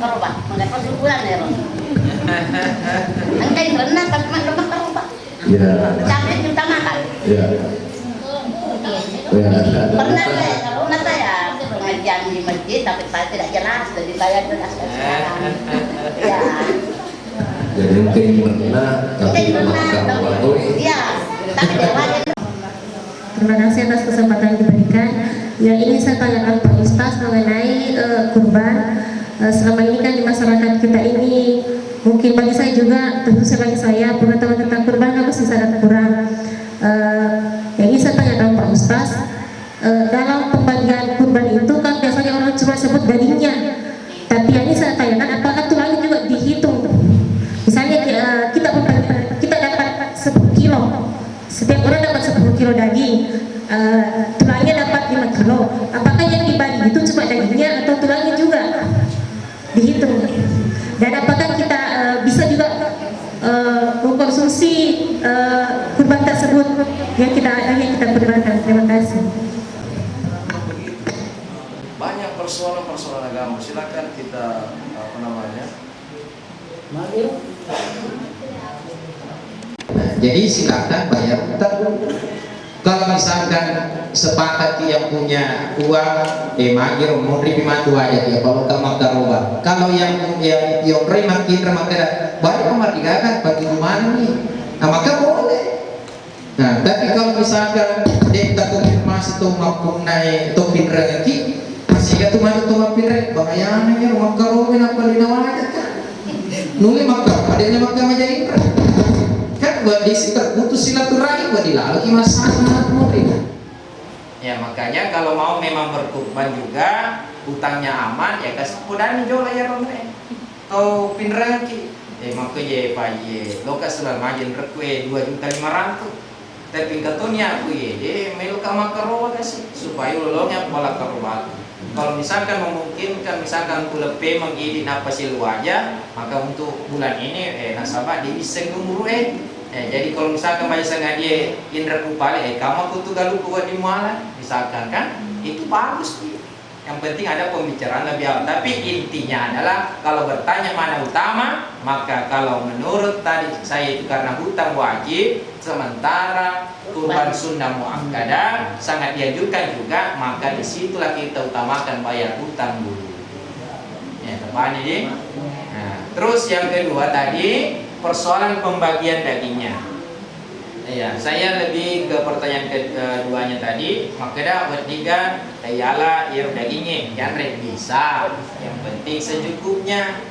karoba, mengatakan bulan ya Ron. Angkai renang tapi mak karoba. Ya. Capek kita makan. Ya. Pernah saya kalau saya pengajian di masjid tapi saya tidak jelas, jadi saya jelaskan sekarang. Ya. Jadi mungkin pernah tapi makan waktu. Iya, tapi dia. Terima kasih atas kesempatan yang diberikan. Yang ingin saya tanyakan Pak Ustaz mengenai kurban. Selama ini kan di masyarakat kita ini, mungkin bagi saya juga, tentu bagi saya pengetahuan tentang kurban kan masih sangat kurang. Yang ingin saya tanyakan Pak Ustaz, dalam pembagian kurban itu kan biasanya orang cuma sebut dagingnya, tapi yang ingin saya tanyakan apakah tulangnya juga dihitung? Misalnya kita dapat 10 kilo, setiap orang dapat 10 kilo daging, tulangnya dapat 5 kilo, apakah yang dibagi itu cuma dagingnya atau tulangnya juga dihitung? Dan apakah kita bisa juga mengkonsumsi kurban tersebut yang kita kurbankan? Terima kasih. Banyak persoalan agama, silakan kita Jadi silakan bayar utang. Kalau misalkan sepakat yang punya uang, magir mau terima tu aja dia. Kalau kamu karoba, kalau yang terima kita maka baru kemerdekaan bagi mana nih? Nah maka boleh. Nah tapi kalau misalkan dia konfirmasi tu maupun naik topin rezeki, masih kata mana tu maupin rezeki, bahayanya rumah karoba apa lina wajah kan? Nulis maka adanya maka menjadi kan buat disi terputus silaturahmi buat dilalui masalah murid. Ya makanya kalau mau memang berkurban juga utangnya aman ya kasih pudan jual ya romre. Atau pinraki. Maka ye pak ye lokas sudah majin rekwe 2.500.000. Tapi katunya aku ye melu kama karoba kasih supaya lolongnya pola karoba. Kalau misalkan memungkinkan misalkan kulepe mengidin apa sih lu aja, maka untuk bulan ini nasabah dia bisa ngumur jadi kalau misalkan banyak sangat dia indra kupale kamu kutu galu kuat di mana misalkan kan itu bagus. Yang penting ada pembicaraan lebih awal. Tapi intinya adalah kalau bertanya mana utama, maka kalau menurut tadi saya itu karena hutang wajib, sementara kurban sunnah muakkadah sangat dianjurkan juga, maka disitulah kita utamakan bayar hutang dulu. Ya, teman ini. Nah, terus yang kedua tadi persoalan pembagian dagingnya. Ya, saya lebih ke pertanyaan keduanya tadi. Maka bertiga, ayalah ir dagingnya, jangan bisa. Yang penting secukupnya.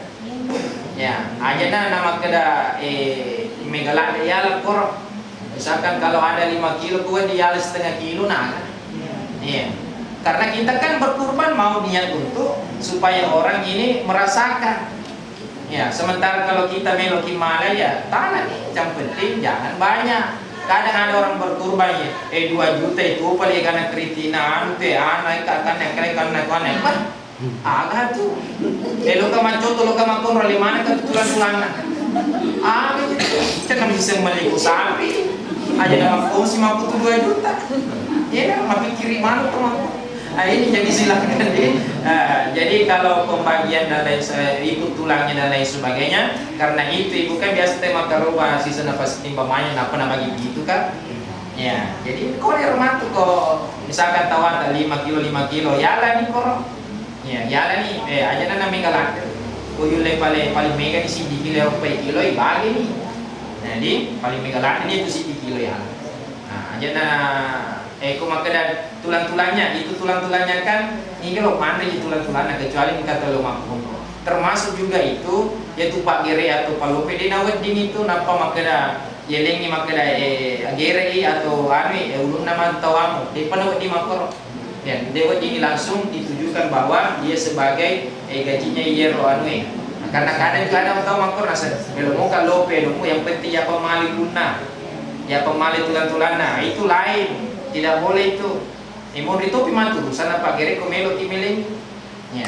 Ya, aja nama keda megalak ayalah kor. Misalkan kalau ada 5 kilo, gua dialah setengah kilo nah. Iya. Karena kita kan berkurban mau niat untuk supaya orang ini merasakan. Ya, sementara kalau kita meloki malah ya tanah nih, yang penting jangan banyak. Kadang ada orang berkurban ya, 2 juta itu paling karena keritina, anak karena agak tuh. Lo kaman contoh lo kaman kon rali mana kan tulan-tulan. Agak itu, jangan bisa meliku sapi. Aja nama fungsi mampu 2 juta. Ya, nama pikir mana tuh. Ini jadi silakan jadi kalau pembagian dan lain ikut tulangnya dan lain sebagainya, karena itu ibu kan biasa tema karoba sisa nafas timba main apa nama gitu kan ya. Jadi kau di rumah tuh kok misalkan tawar 5 kilo ya lah nih koro ya lah nih aja nana menggalak kau yule paling mega di sini kilo kilo bagi nih. Jadi paling menggalak ini itu sih kilo ya. Nah aja kau makan tulang-tulangnya itu tulang-tulangnya kan ini loh mana itu tulang-tulangnya kecuali kata lo makan termasuk juga itu yaitu Pak Gere atau Pak Lope di nawat dini itu napa makan yelengi makan Gere atau ulun nama tawamu di penawat di makor dan dewa ini langsung ditujukan bahwa dia sebagai gajinya yero karena kadang tahu makor nasa belum kan Lope yang penting ya pemali guna ya pemali tulang-tulangnya itu lain. Tidak boleh itu. Mau ditopi mantu sana Pak Gere komelo timeling. Ya.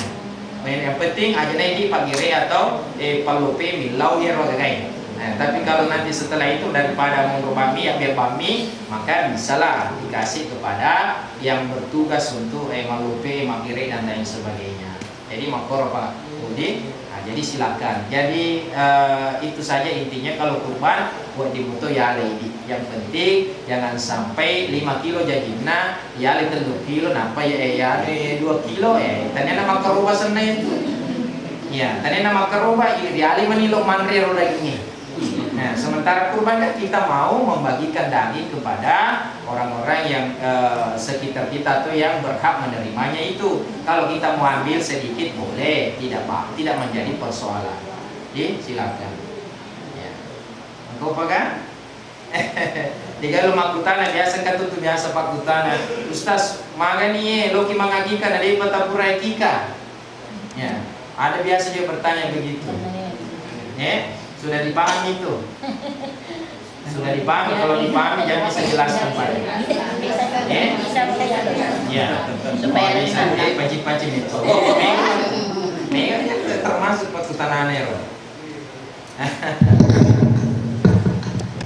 Yang penting aja nanti Pak Gere atau Pak Lope milau ya rogai. Nah, tapi kalau nanti setelah itu daripada mau bami ya biar bami, maka bisalah dikasih kepada yang bertugas untuk Pak Lope, Pak Gere dan lain sebagainya. Jadi makor Pak Budi, jadi silakan. Jadi itu saja intinya kalau kurban buat dibutuh ya lady. Yang penting jangan sampai 5 kilo jadinya ya 3 kilo napa ya 2 kilo ternyata maka rubah sana itu. Ya, ternyata maka rubah ideali manilo manre dagingnya. Nah, sementara kurban kan kita mau membagikan daging kepada orang-orang yang sekitar kita tuh yang berhak menerimanya itu. Kalau kita mau ambil sedikit boleh, tidak menjadi persoalan. Jadi silakan. Ya. Engkau pegang? Jika lu makutana biasa kan tuh biasa pakutana. Ustaz, magani lo ki mangagikan ada patapura kika. Ya, ada biasa dia bertanya begitu. Sudah dipahami itu? Sudah dipahami? Kalau dipahami jangan bisa jelaskan Pak. Ya, supaya bisa pacik-pacik itu. Mega termasuk pasukan anero.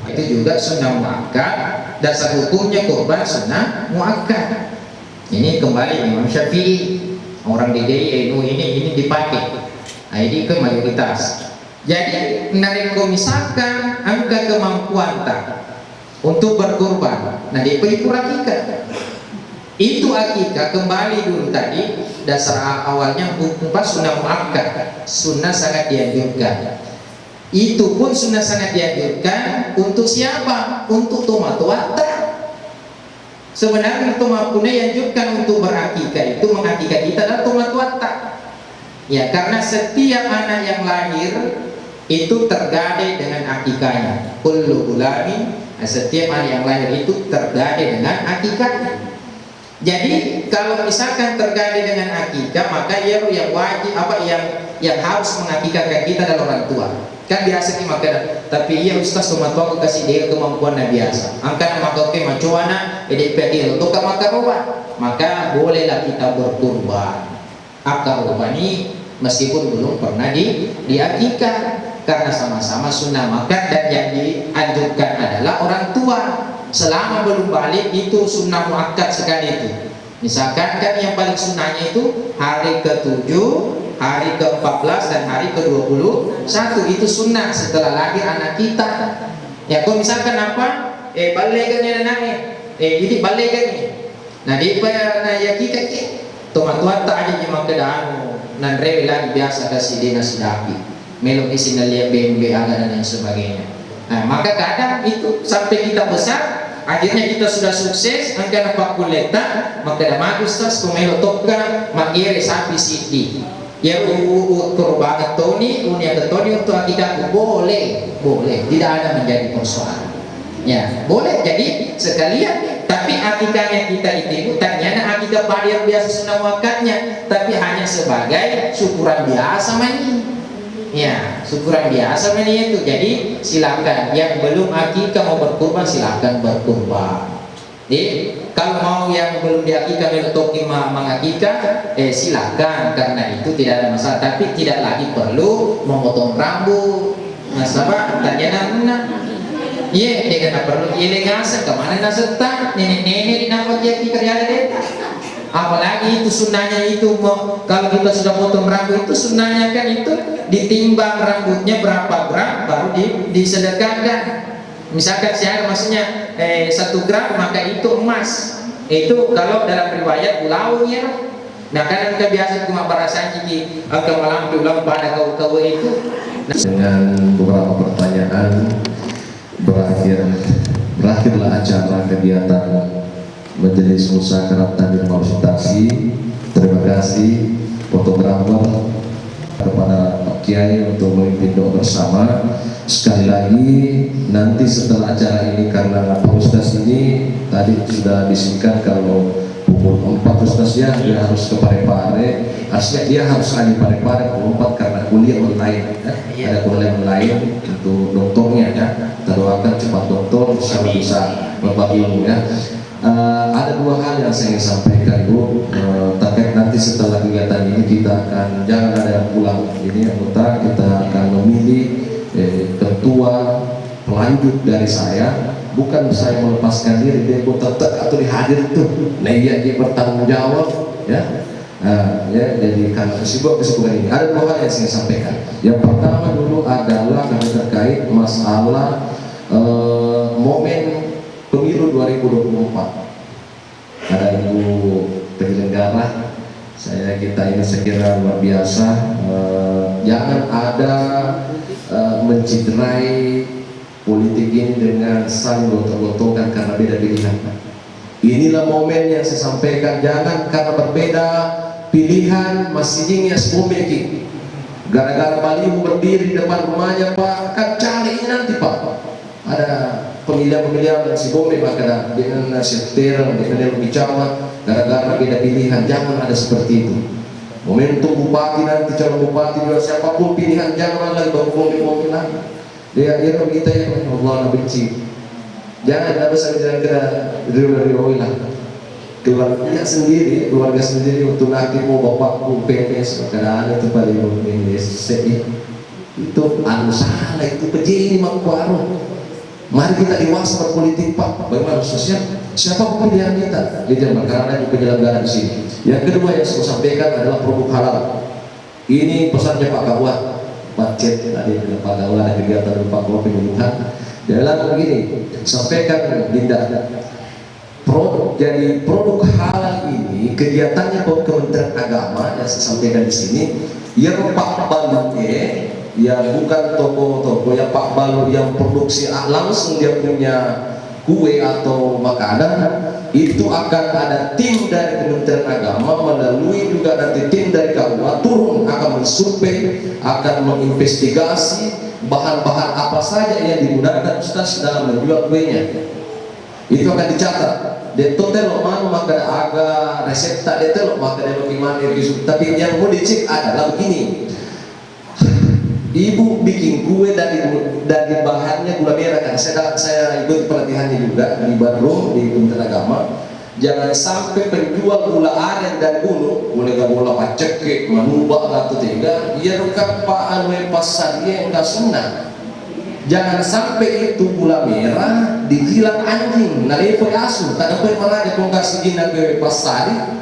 Itu juga sunnah muakkad. Dasar hukumnya kurban sunnah muakkad. Ini kembali Imam Syafi'i, orang di DI NU ini dipakai. Nah, ini ke mayoritas. Jadi nareko misalkan angka kemampuan tak untuk berkorban, nah dia itu akikah. Itu akikah kembali dulu tadi dasar awalnya hukum sunnah muakkad, sunnah sangat dianjurkan. Itu pun sunnah sangat dianjurkan untuk siapa? Untuk tomat-tomata. Sebenarnya tomat yang dianjurkan untuk berakikah itu mengakikah kita adalah tomat-tomata. Ya, karena setiap anak yang lahir itu tergadai dengan akikahnya. Kullu gulamin, setiap anak yang lahir itu tergadai dengan akikahnya. Jadi kalau misalkan tergadai dengan akikah, maka yang wajib yang harus mengakikahkan kita adalah orang tua. Kan biasa kita makan, tapi iya Ustaz cuma tua aku kasih dia kemampuan biasa. Angkat maka oke macuana, edepil untuk makan obat, maka bolehlah kita berkurban. Akar kurban ini meskipun belum pernah diakikah. Karena sama-sama sunnah makan dan yang dianjurkan adalah orang tua. Selama belum balik itu sunnah muakkad sekali itu. Misalkan kan yang paling sunnahnya itu hari ke-7, hari ke-14 dan hari ke-21 itu sunnah setelah lahir anak kita. Ya kalau misalkan apa? Balegannya anaknya. Jadi balegannya. Nah dia ya kita tomat-tomat tak aja cuma kedanu nan rewe lagi biasa kasih dia nasi dapi. Melok isi nalia BMB agak dan yang sebagainya. Nah maka kadang itu sampai kita besar, akhirnya kita sudah sukses, angka nampak kuleta, maka dah bagus tas kumelo toka makire sapi sidi. Ya kurbangan Tony, unia ke Tony untuk akikah boleh, tidak ada menjadi persoalan. Ya boleh jadi sekalian, tapi akikahnya kita itu ternyata akikah pada biasa sunnah muakkadnya, tapi hanya sebagai syukuran biasa mani. Ya, syukuran biasa ini itu. Jadi silakan yang belum akikah mau berkurban silakan berkurban. Jadi kalau mau yang belum diakikah mentoki mengakikah silakan, karena itu tidak ada masalah. Tapi tidak lagi perlu memotong rambut. Nasabah tanya nak. Iya, dia kena perlu ilegasa kemana naserta nenek-nenek di nama dia kerja deta. Apalagi itu sunnahnya itu kalau kita sudah potong rambut itu sunnahnya kan itu ditimbang rambutnya berapa gram baru disedekahkan. Misalkan saya maksudnya 1 gram maka itu emas. Itu kalau dalam riwayat ulau ya. Nah kadang kebiasaan cuma perasaan jadi malam ulang pada kau itu. Dengan beberapa pertanyaan berakhirlah acara kegiatan Majelis Musyawarah dan Konsultasi. Terima kasih fotografer kepada Pak Kiai untuk memimpin doa bersama. Sekali lagi nanti setelah acara ini, karena Pak Ustaz ini tadi sudah disingkat kalau pukul 4 Ustaznya dia harus ke Parepare, aslinya dia harus lagi Parepare pukul 4 karena kuliah online ya. Ada kuliah online untuk doktornya ya. Kita doakan cepat doktor bisa berbagi ilmu ya. Ada 2 hal yang saya ingin sampaikan Ibu, terkait nanti setelah kegiatan ini kita akan jangan ada yang pulang ini anggota, kita akan memilih ketua pelanjut dari saya, bukan saya melepaskan diri dia tetap atau dihadir itu, nah iya dia bertanggung jawab ya. Ya, jadi kesibukan ini ada dua hal yang saya sampaikan. Yang pertama dulu adalah terkait masalah momen pemilu 2024. Ada ibu penyelenggara, kita ini sekira luar biasa. Jangan ada menciderai politik ini dengan saling gotok-gotokan karena beda pilihan. Inilah momen yang saya sampaikan, jangan karena berbeda pilihan masih ingin sebomeki. Gara-gara baliho berdiri di depan rumahnya, Pak, kan cari ini nanti Pak. Ada pemilihan-pemilihan yang si bombe maka dengan sektor dengan bicara gara-gara beda pilihan. Jangan ada seperti itu. Momentum bupati nanti, calon bupati juga siapapun pilihan, jangan lagi bawa bombe lagi. Dia kita ya Allah benci. Jangan ada saja kena riuh lah. Keluarga sendiri untuk nanti mau bapakku PNS karena itu paling itu salah itu pejini makwaru. Mari kita dewasa berpolitik Pak. Bagaimana sosial? Siapa pilihan kita? Lihat karena itu penyelenggara di sini. Yang kedua yang saya sampaikan adalah produk halal. Ini pesannya Pak Kawat, Pak Cet tadi Pak Kawat ada kegiatan Pak Kawat penyuluhan. Dalam begini, sampaikan Linda. Jadi produk halal ini kegiatannya Kementerian Agama yang saya sampaikan di sini. Yang Pak Balu yang bukan toko-toko, yang Pak Balu yang produksi langsung dia punya kue atau makanan, itu akan ada tim dari Kementerian Agama melalui juga nanti tim dari KUA turun akan mensurvei, akan menginvestigasi bahan-bahan apa saja yang digunakan Ustaz dalam menjual kuenya. Itu akan dicatat. Dia total mana maka agak resepta dia telok maka dia bagaimana itu. Tapi yang mau dicek adalah begini. Ibu bikin kue dari bahannya gula merah kan. Saya ikut pelatihannya juga di Badrung di Kementerian Agama. Jangan sampai penjual gula aren dan gunung boleh gula pacekek, manubak atau tiga. Ia rukan Pak Anwar pasar yang enggak sunnah. Jangan sampai itu gula merah dijilat anjing, nalepo asu, tak dapat meraja kau kasih gina ke pasari.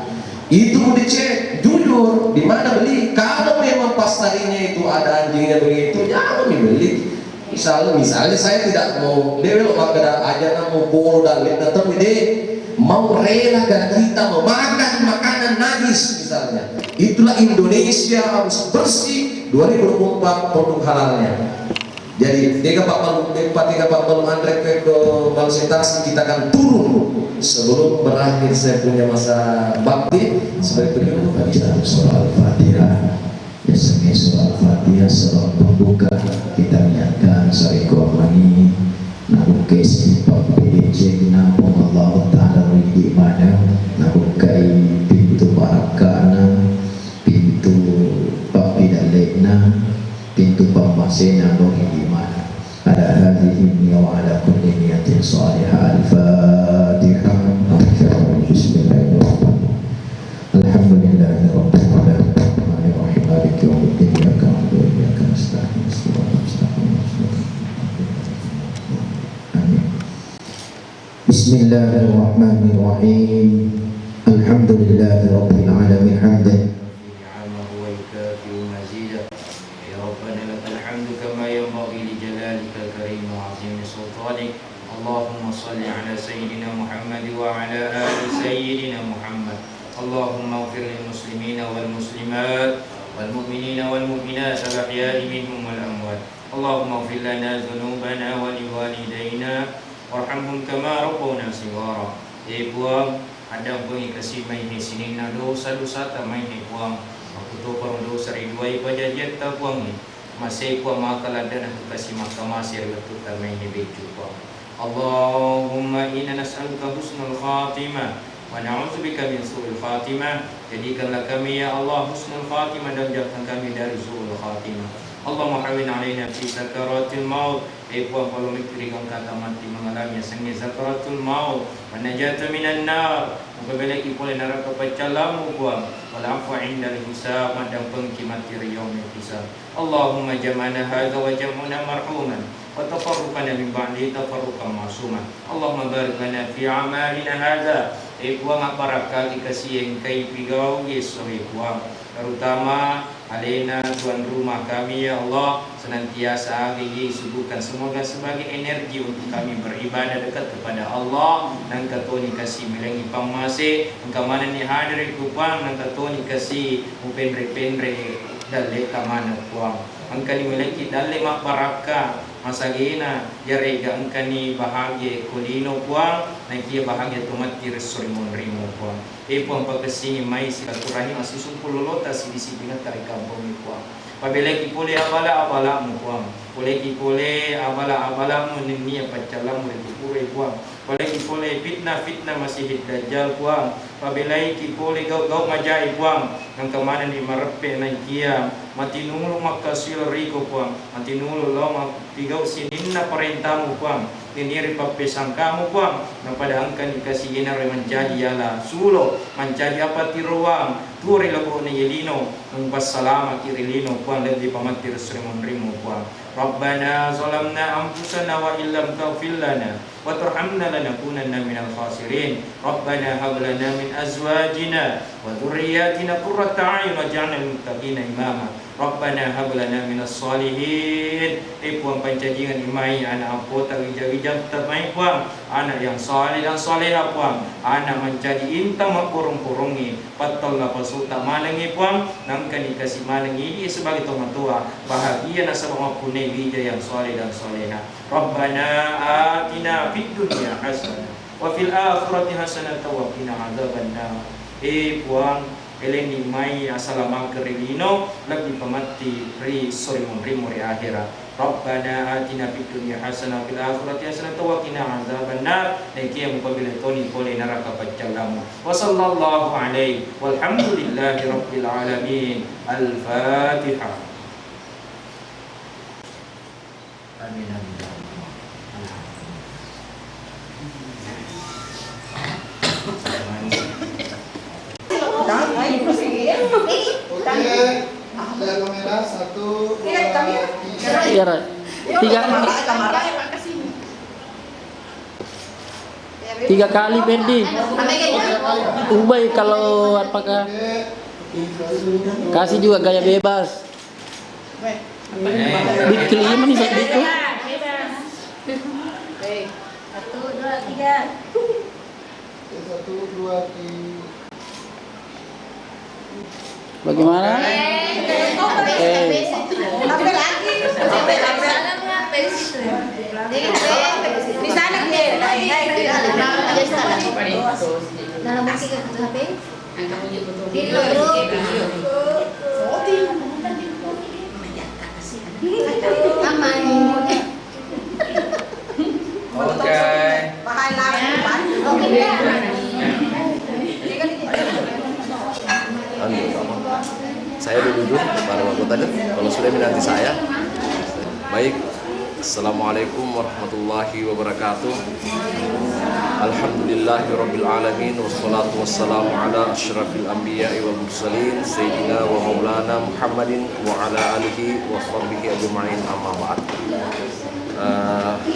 Itu mau dicek jujur di mana beli. Kalau memang pasarinya itu ada anjingnya begitu, jangan dibeli. Misalnya saya tidak mau develop maka aja mau bolu dan lihat datang ide mau rela dan kita memakan makanan najis misalnya. Itulah Indonesia harus bersih 2024 produk halalnya. Jadi tiga Pak Balu Andre ke konsultasi kita akan turun sebelum berakhir saya punya masa bakti sebagai penyuluh baca surah Al-Fatihah. Biasanya surah Al-Fatihah surah pembuka kita niatkan sari kormani nabukes Pak PDC nampung Allah Ta'ala di mana nabukai pintu barakana pintu Pak Pidalekna pintu pemasena rohi di mana ada hadihim wa ala kulli niyatin salihah. Al-Fatihah. Bismillahirrahmanirrahim. Alhamdulillahi rabbil alamin arrahmanir rahim maliki yaumiddin iyyaka na'budu wa iyyaka nasta'in ihdinas siratal mustaqim. Amin. Bismillahirrahmanirrahim. Alhamdulillahi rabbil alamin hamdan اللهم صل على سيدنا محمد وعلى آل سيدنا محمد. اللهم اغفر للمسلمين والمسلمات والمؤمنين والمؤمنات الأحياء منهم والأموات. اللهم اغفر لنا ذنوبنا ولوالدينا وارحمهم كما ربونا صغارا. Buang ada bunyi kasih main sini na dosa-dosa ta main buang. Aku tu perlu dosa ribuai bajajet ta buang ni. Masih buang makaladan aku kasih makamasir betul ta main beju buang. Allahumma inna nas'aluka husnul khatimah wa na'udzubika min su'il khatimah. Jadikanlah kami ya Allah husnul khatimah dan jauhkan kami dari su'ul khatimah. Allahumma hawin alaina fi sakaratil maut. Puang kalau mikirkan kata mati mengalami sangi sakaratul maut, manajata minan nar, mukabelaki pole neraka pacalamu puang, wal afwa indal hisab, madang pengkimati yaumil hisab. Allahumma jama'na hadza wa jam'una marhuman, wa tafarruqana min ba'di tafarruqan ma'suman. Allahumma barik lana fi a'malina hadza. Puang barakah dikasih yang kai pigau yeso puang, terutama alena tuan rumah kami ya Allah, senantiasa kami subuhkan semoga sebagai energi untuk kami beribadah dekat kepada Allah. Dan katoni kasih melengi pamase engkau mana ni hadir kupang dan katoni kasih mupenre-penre dalle kamana puang angkani melengi dalle mak baraka masagina yarega angkani bahagia kulino puang nakia bahagia tumatir sorimon rimo puang puang pagkasing may silaturahim asisumpul lolota sidisiplina tarik kampung puang pabeleki pole abala mu puang poleki pole abala mu ninia pacalam mu pure puang poleki pole fitnah masih dajjal puang pabeleki pole gau majai puang nang kemana ni marepe nang kia mati nulu makasil riko puang mati nulu lo mak tigau sininna perintahmu puang tiniri papesang kamu puang nang pada angka dikasih ginare menjadi yala sulo menjadi apa tiruang turi labo ni yelino nang passalama kirilino puang lebih pamatir srimon rimo puang Rabbana zalamna anfusana wa illam taghfir lana wa tarhamna lanakunanna minal khasirin. Rabbana hab lana min azwajina wa dhurriyyatina qurrata a'yun waj'alna lil muttaqina imama. Rabbana hab lana minas salihin. Puang pancajian imai anak apota wijak-wijak terbaik puang, anak yang saleh dan salehah puang, anak menjadi inta makurung-kurungi patalla pasuta manangi puang nangkan dikasih manangi sebagai tomatua bahagia nasabah mapunai bija yang saleh dan salehah. Rabbana atina fid dunya hasanah wa fil akhirati hasanah wa qina adzabannar. Puang eleni mai asalama kerilino lagi pamati ri sorimon rimo ri akhirat. Rabbana atina fid dunya hasanah wa fil akhirati hasanah wa qina adzabannar. Nekia mukabila toni pole neraka pacalamu. Wa sallallahu alaihi walhamdulillahi rabbil alamin. Al-Fatihah. Amin amin. Dari kamera 1, 2, 3. 3 kali Fendi. Ubay kalau apakah kasih juga gaya bebas. Bikin ini nih itu. 1, 2, 3. 1, 2, 3. Bagaimana? Sampai lagi. Di sana dia. Dalam musik HP. Aman. Oke. Saya duduk para anggota kalau sudah menanti saya. Baik, assalamualaikum warahmatullahi wabarakatuh. Alhamdulillahirabbil alamin wassalatu wassalamu ala asyrafil anbiya'i wal mursalin sayyidina wa maulana Muhammadin wa ala alihi wa sahbihi ajma'in amma ba'd.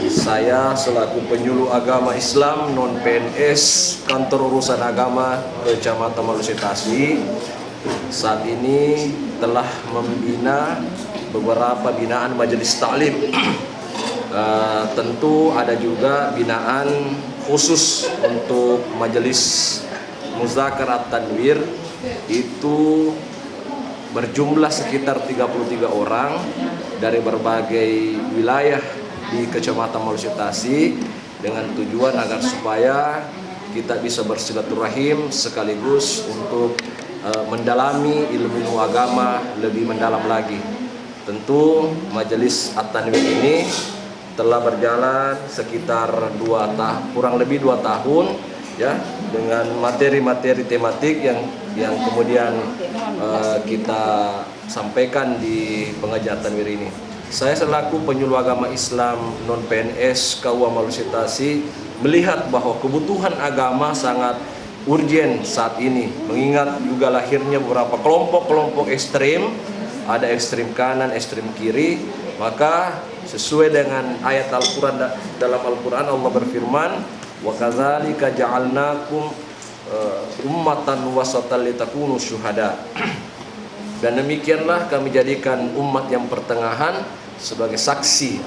Saya selaku penyuluh agama Islam non PNS Kantor Urusan Agama Kecamatan Malusi Tasbi saat ini telah membina beberapa binaan majelis taklim. Tentu ada juga binaan khusus untuk majelis Muzakarah Tanwir, itu berjumlah sekitar 33 orang dari berbagai wilayah di Kecamatan Malusi Tasbi dengan tujuan agar supaya kita bisa bersilaturahim sekaligus untuk mendalami ilmu agama lebih mendalam lagi. Tentu majelis At-Tanwir ini telah berjalan sekitar kurang lebih 2 tahun ya, dengan materi-materi tematik yang kemudian kita sampaikan di pengajian Tanwir ini. Saya selaku penyuluh agama Islam non-PNS KUA Maluku Tasik melihat bahwa kebutuhan agama sangat urgen saat ini, mengingat juga lahirnya beberapa kelompok-kelompok ekstrem, ada ekstrem kanan, ekstrem kiri. Maka sesuai dengan ayat Al-Quran, dalam Al-Quran Allah berfirman, wa kadzalika ja'alnakum ummatan wasatan litakunu syuhada. Dan demikianlah kami jadikan umat yang pertengahan sebagai saksi.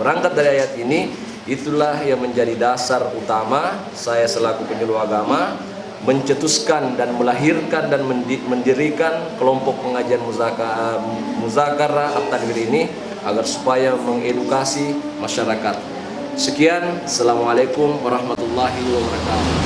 Berangkat dari ayat ini, itulah yang menjadi dasar utama saya selaku penyuluh agama mencetuskan dan melahirkan dan mendirikan kelompok pengajian Muzakarah At-Tanwir ini agar supaya mengedukasi masyarakat. Sekian, Assalamualaikum warahmatullahi wabarakatuh.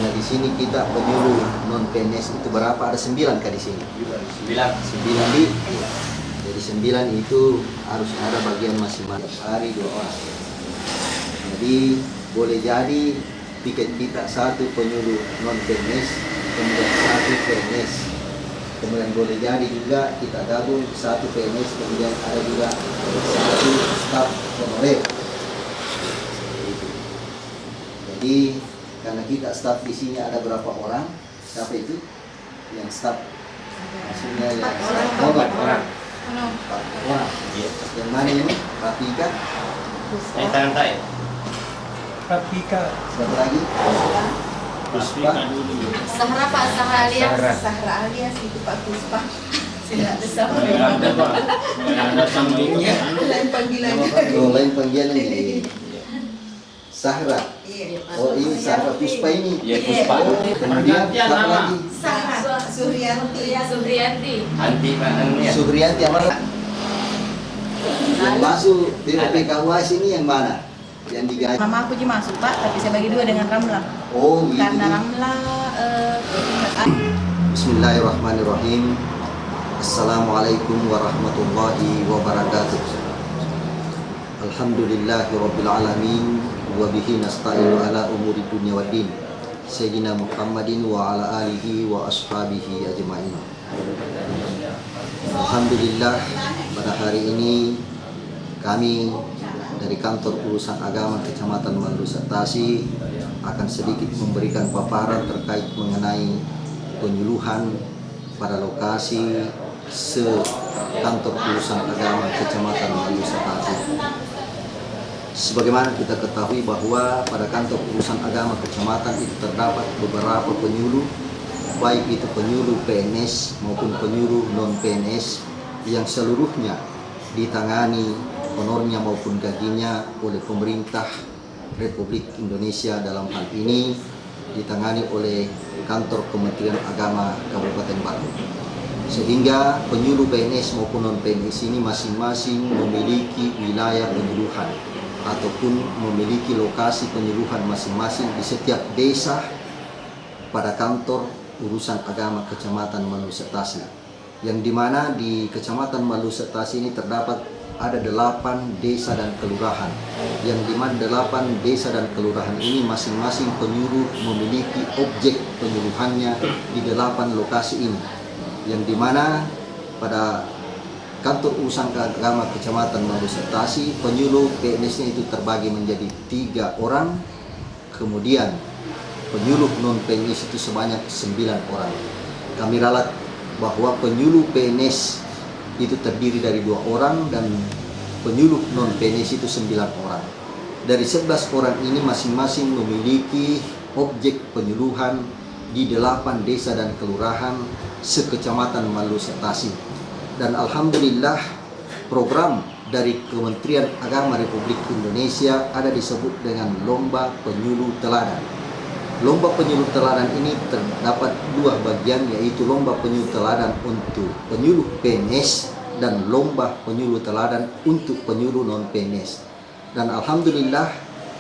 Di sini kita penyuluh non PNS itu berapa? Ada 9 kah di sini? 9 di. Jadi 9 itu harus ada bagian masing-masing hari 2 orang. Jadi boleh jadi piket kita 1 penyuluh non PNS, kemudian 1 PNS. Kemudian boleh jadi juga kita gabung 1 PNS, kemudian ada juga 1 staf honorer. Jadi karena kita staf di sini ada berapa orang? Siapa itu? Yang staf? Maksudnya yang staf orang. 4 orang. Yang mana ini? Rapika? Rapika. Siapa lagi? Puspa. Sahra Pak, Sahra alias. Sahra alias itu Pak Puspa. Tidak ada sama. Ada sambungnya. Lain panggilannya. Oh, lain panggilannya. Sahra. Oh, ini Sahra Puspa ini. Iya, Puspa. Kemudian siapa lagi? Sahra Subriyanti. Anti mana? Subriyanti yang mana? Yang masuk BPK UAS ini yang mana? Yang digaji? Mama aku juga masuk Pak, tapi saya bagi 2 dengan Ramla. Oh, gitu. Karena Ramla Bismillahirrahmanirrahim. Assalamualaikum warahmatullahi wabarakatuh. Alhamdulillahirabbil alamin wa bihi nasta'inu ala umuri dunya waddin. Sayyidina Muhammadin wa ala alihi wa ashabihi ajma'in. Alhamdulillah, pada hari ini kami dari Kantor Urusan Agama Kecamatan Maluku Tasik akan sedikit memberikan paparan terkait mengenai penyuluhan pada lokasi Kantor Urusan Agama Kecamatan Maluku Tasik. Sebagaimana kita ketahui bahwa pada Kantor Urusan Agama Kecamatan itu terdapat beberapa penyuluh, baik itu penyuluh PNS maupun penyuluh non-PNS yang seluruhnya ditangani honornya maupun gajinya oleh pemerintah Republik Indonesia, dalam hal ini ditangani oleh Kantor Kementerian Agama Kabupaten Bandung. Sehingga penyuluh PNS maupun non-PNS ini masing-masing memiliki wilayah penyuluhan ataupun memiliki lokasi penyuluhan masing-masing di setiap desa pada Kantor Urusan Agama Kecamatan Maluku Tasik, yang dimana di Kecamatan Maluku Tasik ini terdapat ada 8 desa dan kelurahan, yang dimana 8 desa dan kelurahan ini masing-masing penyuluh memiliki objek penyuluhannya di 8 lokasi ini, yang dimana pada Kantor Urusan Agama Kecamatan Maluku Tasik penyuluh PNS-nya itu terbagi menjadi 3 orang, kemudian penyuluh non-PNS itu sebanyak 9 orang. Kami ralat bahwa penyuluh PNS itu terdiri dari 2 orang dan penyuluh non-PNS itu 9 orang. Dari 11 orang ini masing-masing memiliki objek penyuluhan di 8 desa dan kelurahan sekecamatan Malu Sertasi. Dan alhamdulillah program dari Kementerian Agama Republik Indonesia ada disebut dengan Lomba Penyuluh Teladan. Lomba Penyuluh Teladan ini terdapat 2 bagian, yaitu Lomba Penyuluh Teladan untuk penyuluh PNS dan Lomba Penyuluh Teladan untuk penyuluh non-PNS. Dan alhamdulillah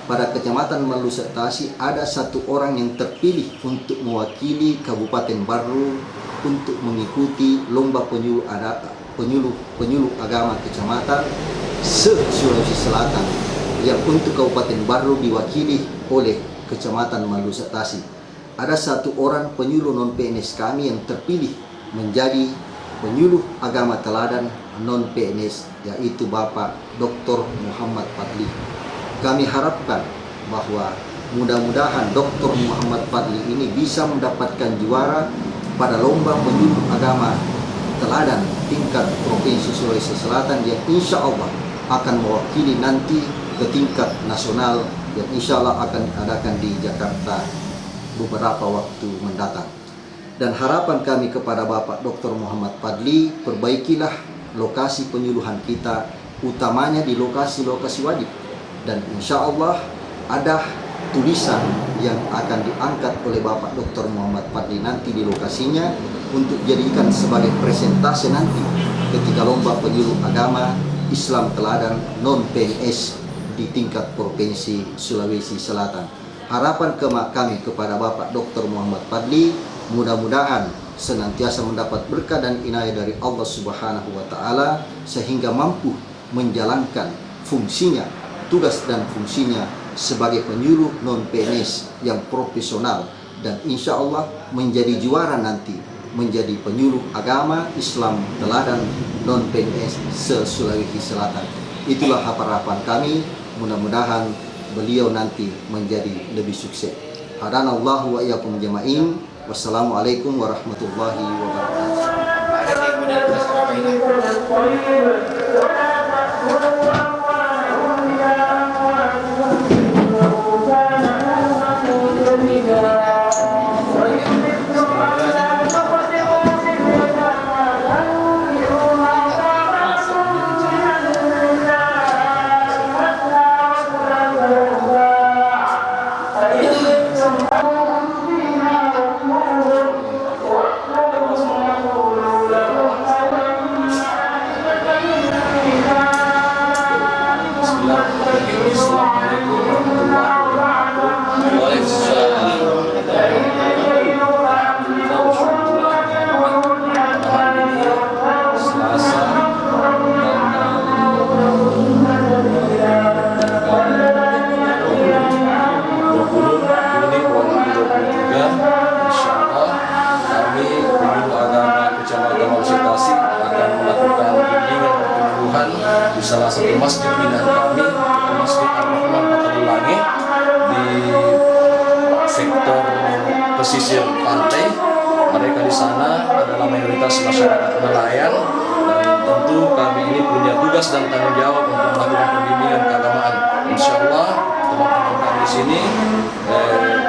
pada Kecamatan Malu Sertasi ada 1 orang yang terpilih untuk mewakili Kabupaten Barru untuk mengikuti Lomba Penyuluh Agama Kecamatan se-Sulawesi Selatan, yang untuk Kabupaten Barru diwakili oleh Kecamatan Malu Sertasi. Ada 1 orang penyuluh non-PNS kami yang terpilih menjadi penyuluh agama teladan non-PNS, yaitu Bapak Dr. Muhammad Fadli. Kami harapkan bahwa mudah-mudahan Dr. Muhammad Fadli ini bisa mendapatkan juara pada lomba penyuluh agama teladan tingkat Provinsi Sulawesi Selatan, yang insya Allah akan mewakili nanti ke tingkat nasional yang insya Allah akan diadakan di Jakarta beberapa waktu mendatang. Dan harapan kami kepada Bapak Dr. Muhammad Fadli, perbaikilah lokasi penyuluhan kita, utamanya di lokasi-lokasi wajib. Dan insya Allah ada tulisan yang akan diangkat oleh Bapak Dr. Muhammad Fadli nanti di lokasinya untuk dijadikan sebagai presentase nanti ketika lomba penyuluh agama Islam teladan non-PNS di tingkat Provinsi Sulawesi Selatan. Harapan kami kepada Bapak Dr. Muhammad Fadli, mudah-mudahan senantiasa mendapat berkah dan inayah dari Allah Subhanahu wa Ta'ala, sehingga mampu menjalankan fungsinya, tugas dan fungsinya sebagai penyuluh non-PNS yang profesional, dan insya Allah menjadi juara nanti, menjadi penyuluh agama Islam teladan non-PNS se-Sulawesi Selatan. Itulah harapan kami, mudah-mudahan beliau nanti menjadi lebih sukses. Hadanallahu wa iyyakum jama'in. Wassalamualaikum warahmatullahi wabarakatuh. Di salah satu masjid binaan kami, Masjid Ar-Rahman Patalulangi, di sektor pesisir pantai. Mereka di sana adalah mayoritas masyarakat nelayan, dan tentu kami ini punya tugas dan tanggung jawab untuk melakukan pembimbingan keagamaan. Insya Allah teman-teman kami di sini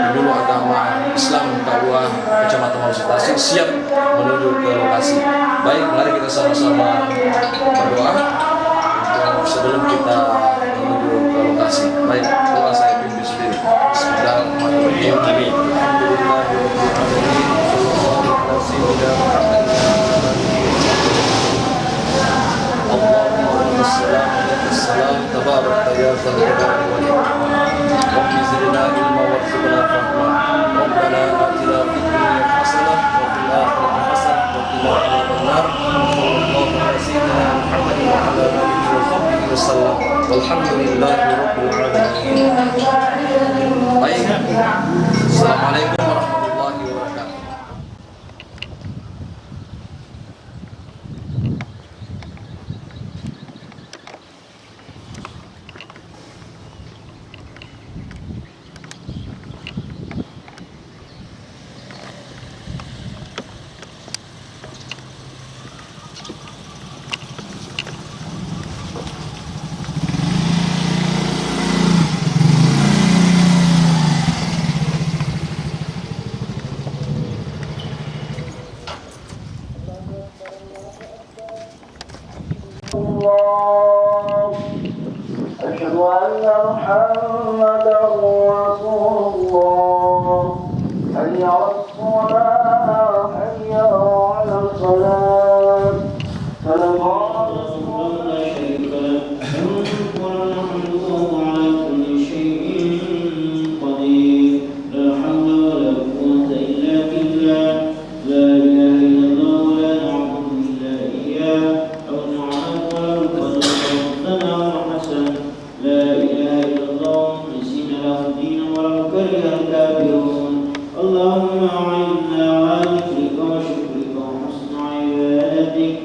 penyuluh agama Islam KUA Kecamatan Malu Sertasi siap menuju ke lokasi. Baik, mari kita sama-sama berdoa sebelum kita menuju ke lokasi. Baik, doa saya pimpin sendiri. Bismillahirrahmanirrahim. Allahumma salam tabarak ya Tuhan wal Rabbi zidna ilma warzuqna fahma. Rabbana atina fid dunya hasanah wa fil akhirati hasanah wa qina adzabannar. Sallallahu alaihi Muhammad wa ala alihi wa sahbihi wasallam. Walhamdulillahi rabbil alamin. Baik. Assalamualaikum warahmatullahi wabarakatuh. أشهد أن محمدا رسول الله حي على الصلاة حي على الصلاة سلام اللهم أعنا على ذكرك وشكرك وحسن عبادتك.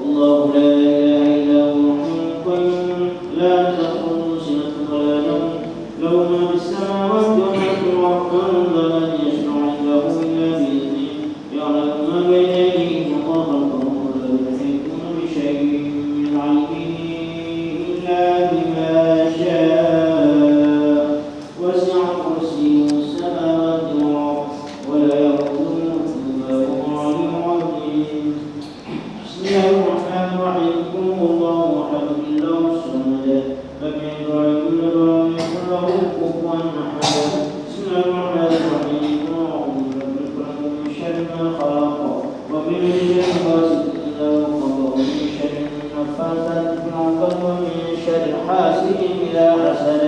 الله لا إله إلا هو الحي القيوم لا تأخذه سنة ولا نوم له ما في السماوات وما في الأرض من يشفع عنده إلا بإذنه يعلم ما بين أيديهم وما خلفهم ولا يحيطون بشيء من علمه إلا بما شاء وسع كرسيه السماوات والأرض ولا يؤوده حفظهما وهو العلي العظيم. بسم الله الرحمن الرحيم. قل هو الله أحد الله الصمد لم يلد ولم يولد ولم يكن له كفوا أحد. بسم الله الرحمن الرحيم. قل أعوذ برب الفلق من شر ما خلق ومن شر غاسق إذا وقب ومن شر النفاثات في العقد ومن شر حاسد إذا حسد.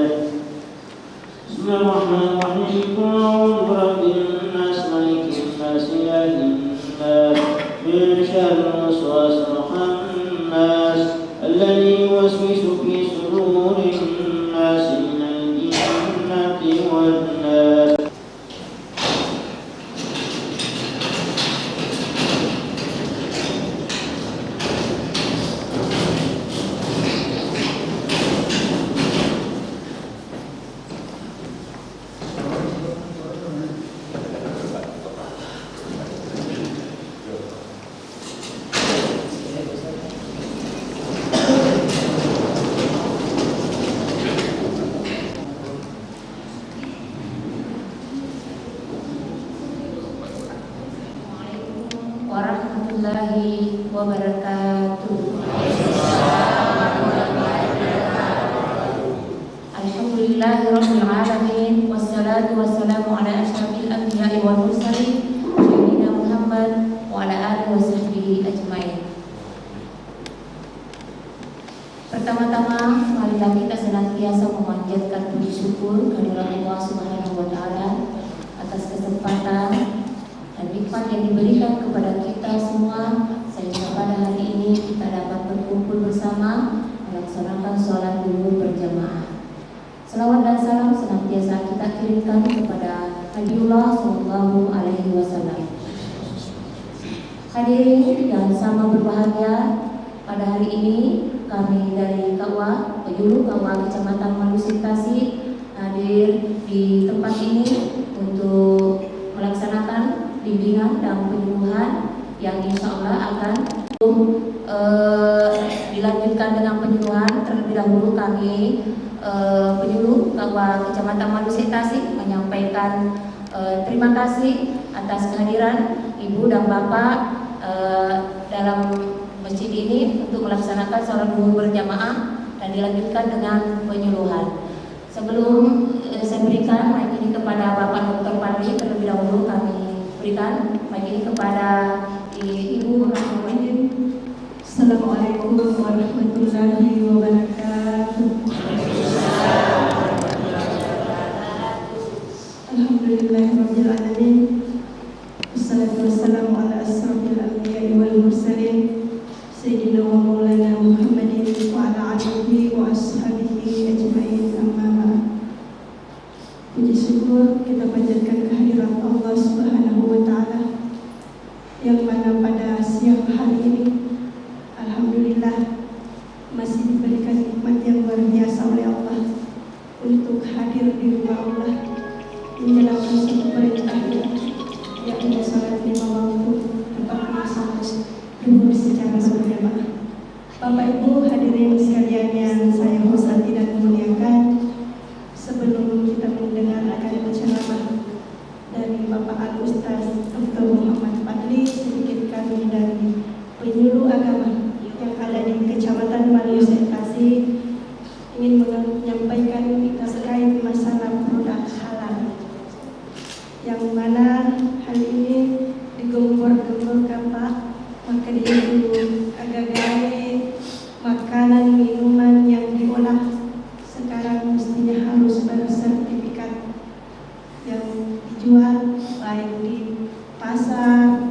بسم الله الرحمن الرحيم. قل أعوذ برب الناس ملك الناس إله الناس من شر الوسواس الخناس الذي يوسوس في صدور الناس من الجنة والناس. warahmatullahi wabarakatuh. Alhamdulillahirabbil alamin wassalatu wassalamu ala asyrafil anbiya'i wal mursalin sayyidina Muhammad wa ala alihi wasahbihi ajmain. Pertama-tama marilah kita senantiasa memanjatkan puji syukur kehadirat Allah Subhanahu wa taala atas kesempatan dan nikmat yang diberikan kepada kita semua sehingga pada hari ini kita dapat berkumpul bersama melaksanakan sholat zuhur berjamaah. Selawat dan salam senantiasa kita kirimkan kepada Nabiullah Sallallahu Alaihi Wasallam. Hadirin yang sama berbahagia, pada hari ini kami dari KUA Penyuluh KUA Kecamatan Malusit Tasik hadir di tempat ini untuk melaksanakan bimbingan dan penyuluhan yang insya Allah akan dilanjutkan dengan penyuluhan. Terlebih dahulu kami penyuluh KUA Kecamatan Malusit Tasik menyampaikan terima kasih atas kehadiran Ibu dan Bapak dalam masjid ini untuk melaksanakan sholat zuhur berjamaah dan dilanjutkan dengan penyuluhan. Sebelum saya berikan mic ini kepada Bapak Dr. Padli, terlebih dahulu kami berikan mic ini kepada Ibu Rahmawati. Assalamualaikum warahmatullahi wabarakatuh. Alhamdulillahirabbil alamin. Wassalatu wassalamu ala asyrafil anbiya'i wal mursalin sayyidina wa maulana Muhammadin wa ala alihi wa ashabihi ajmain, amma ba'd. Puji syukur kita panjatkan kehadirat Allah Subhanahu wa taala yang mana pada siang hari ini alhamdulillah masih diberikan nikmat yang luar biasa oleh Allah untuk hadir di rumah Allah menjalankan satu perintahnya, yakni salat 5 waktu tempat sholat zuhur secara berjamaah. Bapak Ibu hadirin sekalian yang saya hormati dan muliakan, sebelum kita mendengarkan ceramah dari Bapak Al-Ustaz Dr. Muhammad Padli, sedikit kami dari penyuluh agama yang ada di Kecamatan makanan minuman yang diolah sekarang mestinya harus bersertifikat yang dijual baik di pasar,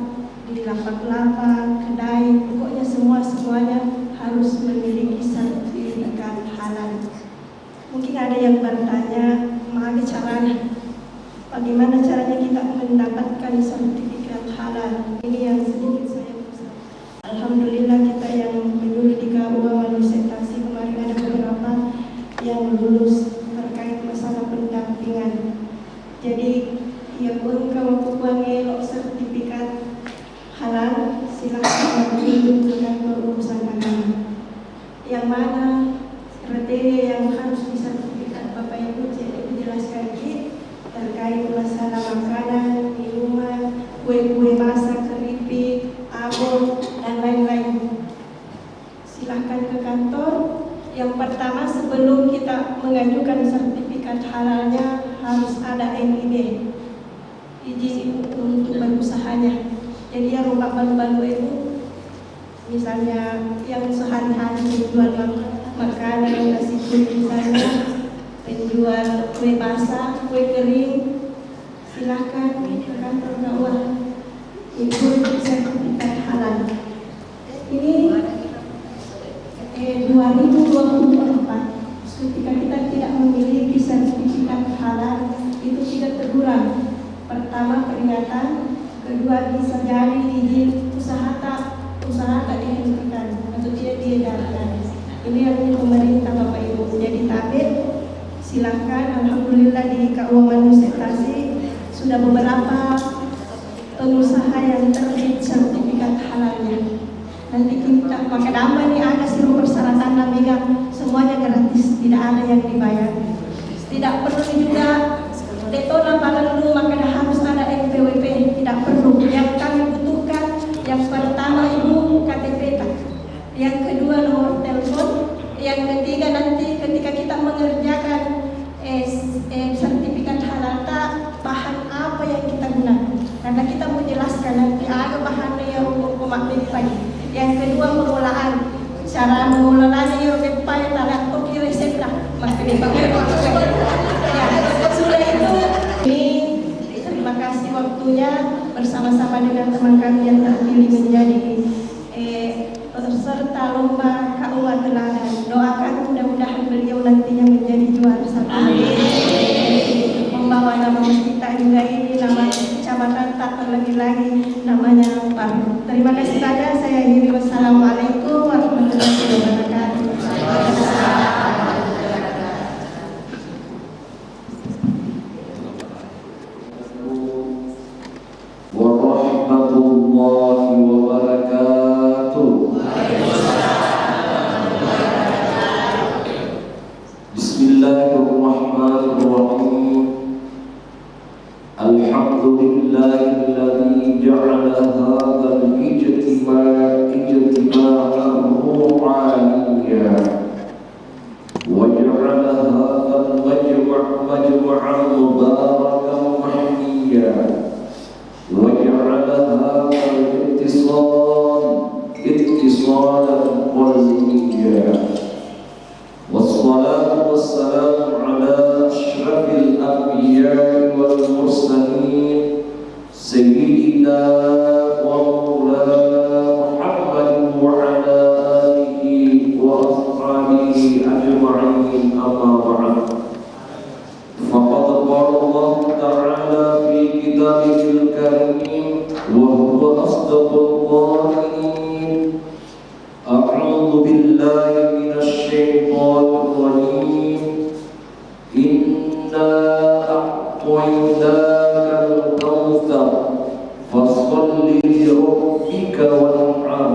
di lapak-lapak, kedai, pokoknya semuanya harus memiliki sertifikat halal. Mungkin ada yang bertanya, bagaimana caranya kita mendapatkan sertifikat halal? Ini yang sedikit saya pesan. Alhamdulillah kita yang menyuruh di KUA Manusetasi kemarin ada beberapa yang lulus terkait masalah pendampingan. Jadi ya pun kalau elok sertifikat halal silakan menuju ke kantor urusan agama. Yang mana kriteria yang harus disertifikat Bapak Ibu jelaskan terkait masalah makanan, minuman, kue-kue basah, keripik, abon, dan lain-lain. Silahkan ke kantor. Yang pertama sebelum kita mengajukan sertifikat halalnya harus ada NIB, izin untuk berusahanya. Jadi yang rumah baru-baru itu misalnya yang sehari-hari menjual makanan, nasi kuning misalnya, penjual kue basah, kue kering, silahkan ke kantor KUA ikut sertifikat halal. Ini 2024 ketika kita tidak memiliki sertifikat halal itu tidak teguran. Pertama peringatan, kedua bisa jadi izin usaha tak dihentikan atau tidak diedarkan. Ini yang pemerintah Bapak Ibu. Jadi tabir silahkan. Alhamdulillah di KUA Manusetasi sudah beberapa pengusaha yang terbit sertifikat halalnya. Nanti kita pakai nama ini ada seluruh persyaratan dan semuanya gratis, tidak ada yang dibayar. Tidak perlu juga detona pada dulu maka harus ada NPWP, tidak perlu. Yang kami butuhkan yang pertama Ibu KTP, yang kedua nomor telepon, yang ketiga nanti ketika kita mengerjakan sertifikat halal bahan apa yang kita gunakan, karena kita mau jelaskan nanti ada bahannya yang makmil lagi. Yang kedua pengolahan, cara mengolahnya yang supaya tak kopi resep lah makmil pakai ya. Sudah itu ini terima kasih waktunya bersama-sama dengan teman kami yang terpilih menjadi peserta lomba KUA Teladan. Doakan mudah-mudahan beliau nantinya menjadi juara satu. Membawa nama kita juga ini, nama kecamatan tak terlebih lagi namanya Paru. Terima kasih banyak. Saya akhiri. Wassalamualaikum warahmatullahi wabarakatuh. Warahmatullahi wabarakatuh. Bismillahirrahmanirrahim. Alhamdulillahilladzi ja'ala hadzal ijtima'an ruhaniyyan wa ja'ala hadzal majma'an mubarakan mahdiyyan وجعل هذا الاتصال اتصالا قلبيا والصلاة والسلام على أشرف الأنبياء والمرسلين سيدنا ومولانا محمد وعلى آله وأصحابه أجمعين أما بعد فقد قال الله تعالى في كتابه الكريم وهو أصدق القائلين أعوذ بالله من الشيطان الرجيم إنا أعطيناك الكوثر فصل لربك وانحر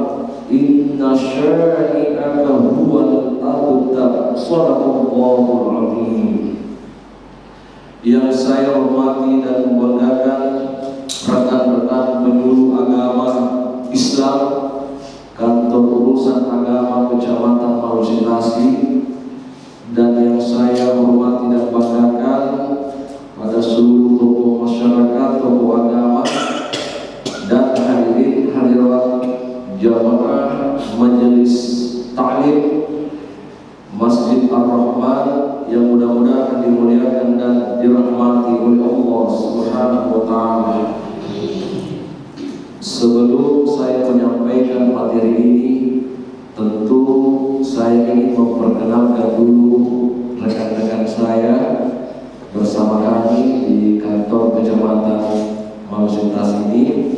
إن شانئك هو الأبتر صدق الله العظيم. Yang saya hormati dan banggakan rekan-rekan penyuluh agama Islam kantor urusan agama Kecamatan Manusetasi, dan yang saya hormati dan banggakan pada seluruh tokoh masyarakat, tokoh agama, dan hadirin hadirat jamaah majelis taklim Masjid Ar-Rahman yang mudah-mudahan dimuliakan dan dirahmati oleh Allah Subhanahu wa Ta'ala. Sebelum saya menyampaikan materi ini, tentu saya ingin memperkenalkan dulu rekan-rekan saya bersama kami di kantor Kecamatan Malusintas ini.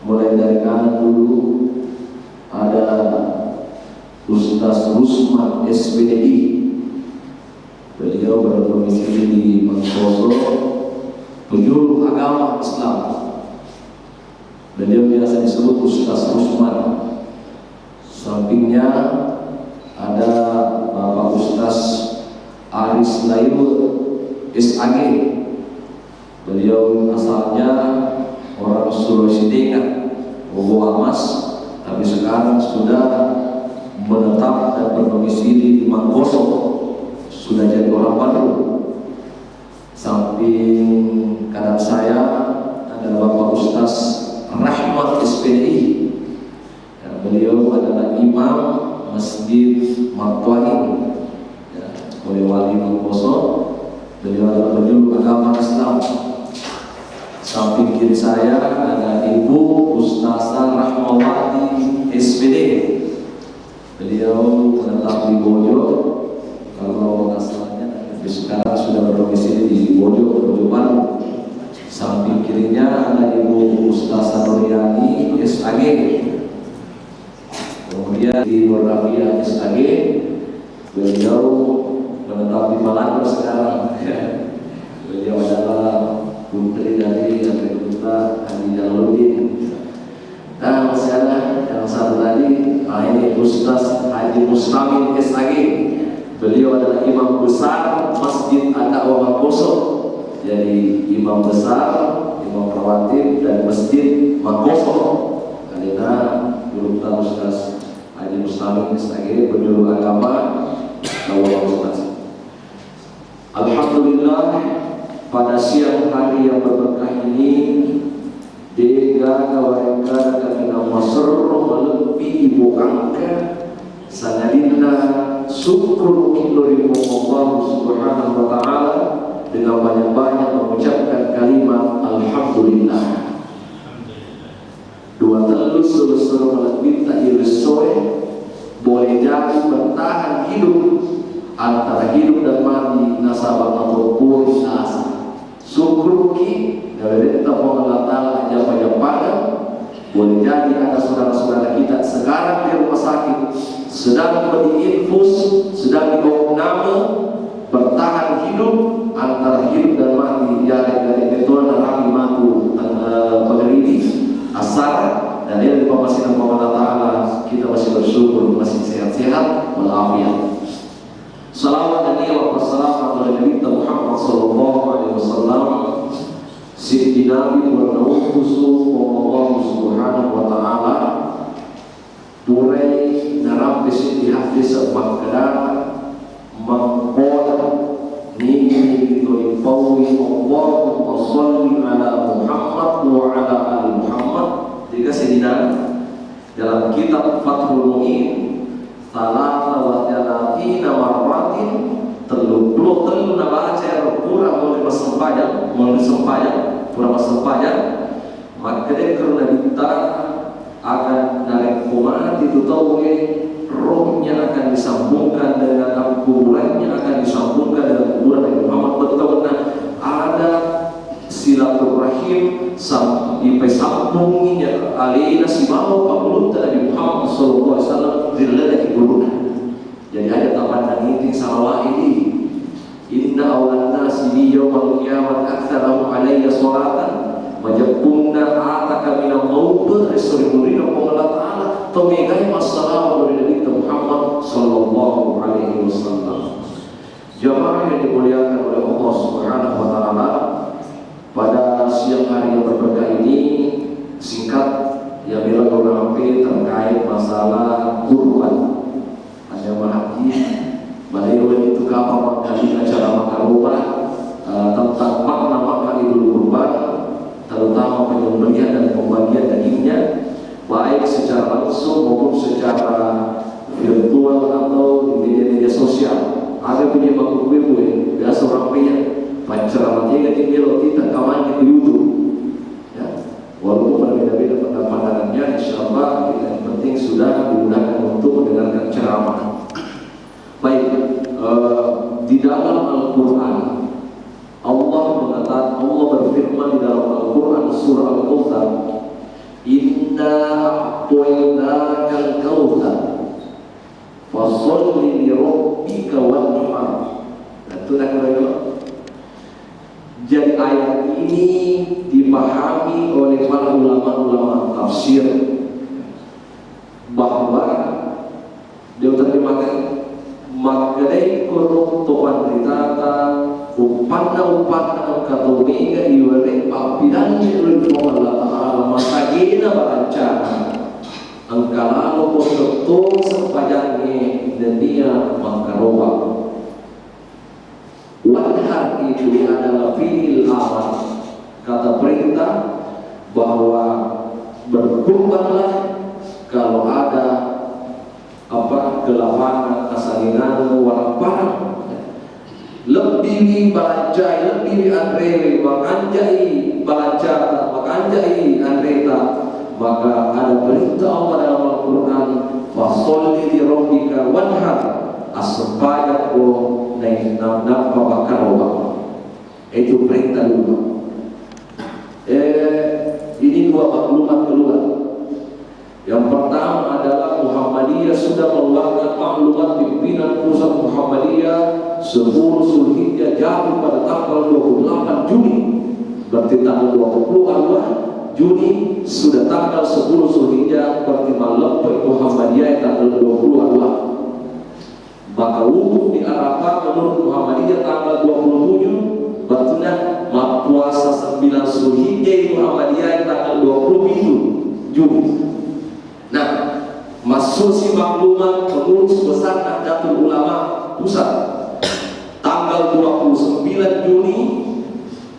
Mulai dari kanan dulu ada Ustaz Rusman SPDI. Beliau berdomisili di Mangkoso, penyuluh agama Islam. Beliau biasa disebut Ustaz Rusman. Sampingnya ada Bapak Ustaz Aris Layu SAG. Beliau asalnya orang Sulawesi Tengah, Woboamas, tapi sekarang sudah menetap dan berdomisili di Mangkoso, sudah jadi orang Bandung. Samping kanan saya ada Bapak Ustaz Rahmat SPDI. Beliau adalah imam Masjid Martuahin, oleh Wali Mangkoso. Beliau adalah penyuluh agama Islam. Samping kiri saya ada Ibu Ustazah Rahmawati SPD. Beliau menetap di Bojo, kalau asalnya sekarang sudah berdomisili di Bojo Bandung. Samping kirinya ada Ibu Ustazah Nuriani SAG. Kemudian di Borabia SAG, beliau menetap di Malang sekarang. Beliau adalah putri dari Rekruta Haji Jalaluddin. Dan masih ada yang satu lagi, ini Ustaz Haji Mustamin SAG. Beliau adalah imam besar Masjid Ad-Da'wah Mangkoso. Jadi imam besar, imam rawatib dan Masjid Mangkoso. Karena Rekruta Ustaz Haji Mustamin SAG, penyuluh agama Da'wah Mangkoso. Alhamdulillah, pada siang hari yang berberkah ini, dega kawareka kami nama seru melebihi ibu angka sanadina syukur kilori Allah Subhanahu wa Ta'ala dengan banyak-banyak mengucapkan kalimat Alhamdulillah. Dua telus selesai melebihi tak ilusoy boleh jadi bertahan hidup antara hidup dan mati, nasabah ataupun nasa. Syukur ki dari kita Allah Ta'ala aja banyak-banyak. Boleh jadi ada saudara-saudara kita sekarang di rumah sakit sedang diinfus, sedang dibawa nama, bertahan hidup antara hidup dan mati. Ya dari betul dan rahmi matu pengeriti asar dan dari pemasinan Allah Ta'ala kita masih bersyukur, masih sehat-sehat walafiat. Salawat dan niyawat wassalam kepada Nabi Muhammad sallallahu alaihi wasallam, Sayyidina Nabi wa nausuhu Allah Subhanahu wa Ta'ala. Purai narab bisi hadis makna mengqala ni itu ipawi Allahumma shalli ala Muhammad wa ala ali Muhammad. Jika Sayyidina dalam kitab Fathul Mu'in Talata wa jalatina marwatin telu nabaca pura mulai sempayang pura sempayang, maka dia karena kita akan dari kumat itu tahu rohnya akan disambungkan dengan kuburannya, akan disambungkan dengan kuburan Nabi Muhammad. Betul ada silaturahim sampai sambungnya alina sibawa pabulun Nabi Muhammad sallallahu alaihi wasallam dilada ibulun. Jadi ada taman ini salawat ini. Inna awlan nasi di yawmal qiyamah aktsarahum alayya salatan wajabunna ataka minal maut rasulullah Allah Ta'ala tomegai masalah dari Nabi Muhammad sallallahu alaihi wasallam. Jamaah yang dimuliakan oleh Allah Subhanahu wa Ta'ala, pada siang hari yang berberkah ini singkat ya bila hampir terkait masalah kurban. Ada haji beliau itu kapal dari acara makarubah tentang makna Idul Kurban, terutama penyembelihan dan pembagian dagingnya, baik secara langsung maupun secara virtual atau di media sosial. Ada punya makhluk bebe, biasa orang punya pacaran dia kan dia kita kawan di YouTube. Ya, walaupun berbeda-beda pandangannya, insyaallah kita yang penting sudah digunakan untuk mendengarkan ceramah. Baik, di dalam Al-Quran Allah mengatakan, Allah berfirman di dalam Al-Quran surah Al-Kautsar, Inna a'tainakal kautsar fasholli li rabbika wanhar. Itu nak kata. Jadi ayat ini dipahami oleh para ulama-ulama tafsir bahwa dia terjemahkan makadai korong topan ritata upanna katonika iwere papidan oleh Allah Ta'ala masagina barancana angkalano posto sepajangnya dan dia mangkaroba. Wadhar itu adalah fi'il amar, kata perintah bahwa berkurbanlah kalau ada kelapangan, kesalingan, walaupun lebih balajai, lebih andre, makanjai balajar, makanjai andreta, maka ada perintah Allah dalam Al-Quran, fasholli li rabbika wanhar, supaya kau naik nampak bakar. Itu perintah dulu. Ini dua maklumat keluar. Yang pertama adalah Muhammadiyah sudah mengeluarkan maklumat pimpinan pusat Muhammadiyah 10 Zulhijjah jatuh pada tanggal 28 Juni. Berarti tanggal 20 Juni sudah tanggal 10 Zulhijjah, berarti malam Muhammadiyah tanggal 20 Maka wukuf di Arafah menurut Muhammadiyah tanggal 27, berarti puasa 9 Zulhijjah Muhammadiyah tanggal 27 Juni. Nah, masuk si maklumat pengurus besar Nahdlatul Ulama pusat tanggal 29 Juni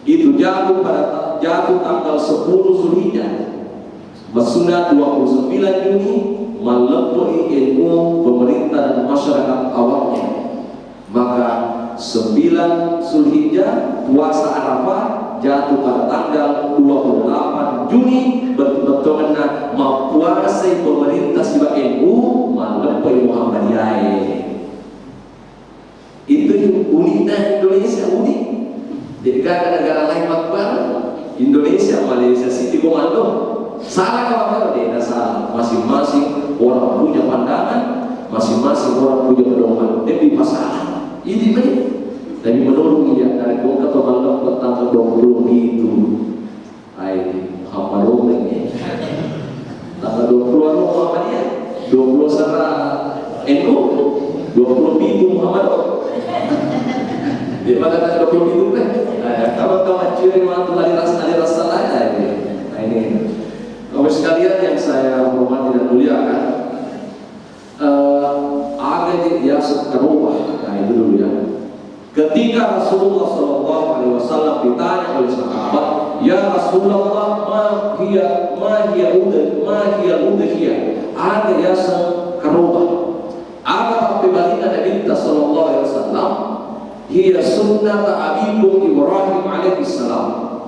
itu jatuh tanggal 10 Zulhijjah. Maksudnya 29 Juni melebihi ilmu pemerintah dan masyarakat awamnya. Maka 9 Zulhijjah puasa Arafah jatuh pada tanggal 28 Juni betul-betul mempuasai pemerintah sebagai ilmu melebihi Muhammadiyah. Itu uniknya Indonesia, unik. Jadi negara lain makbar Indonesia, Malaysia, Siti Komando salah kalau dia salah. Masing-masing orang punya pandangan, masing-masing orang punya pedoman. Dia masalah. Ini baik. Tapi menurut dia dari kota atau malam tanggal 20 itu, Muhammad Umar tanggal 20 Muhammadiyah, 20 Sarah NU, 20 Pintu Muhammad. Dia pada tanggal 20 Pintu kan? Kawan-kawan ciri mantu ali rasa lain. Nah ini. Kawan sekalian yang saya hormati dan muliakan, ada yang sekerubah. Nah itu dulu ya. Ketika Rasulullah SAW ditanya oleh sahabat, ya Rasulullah, ma hiya udhiyah, ada yang sekerubah. Apa perbandingan Nabi SAW? Hiya sunnah abikum Ibrahim alaihissalam.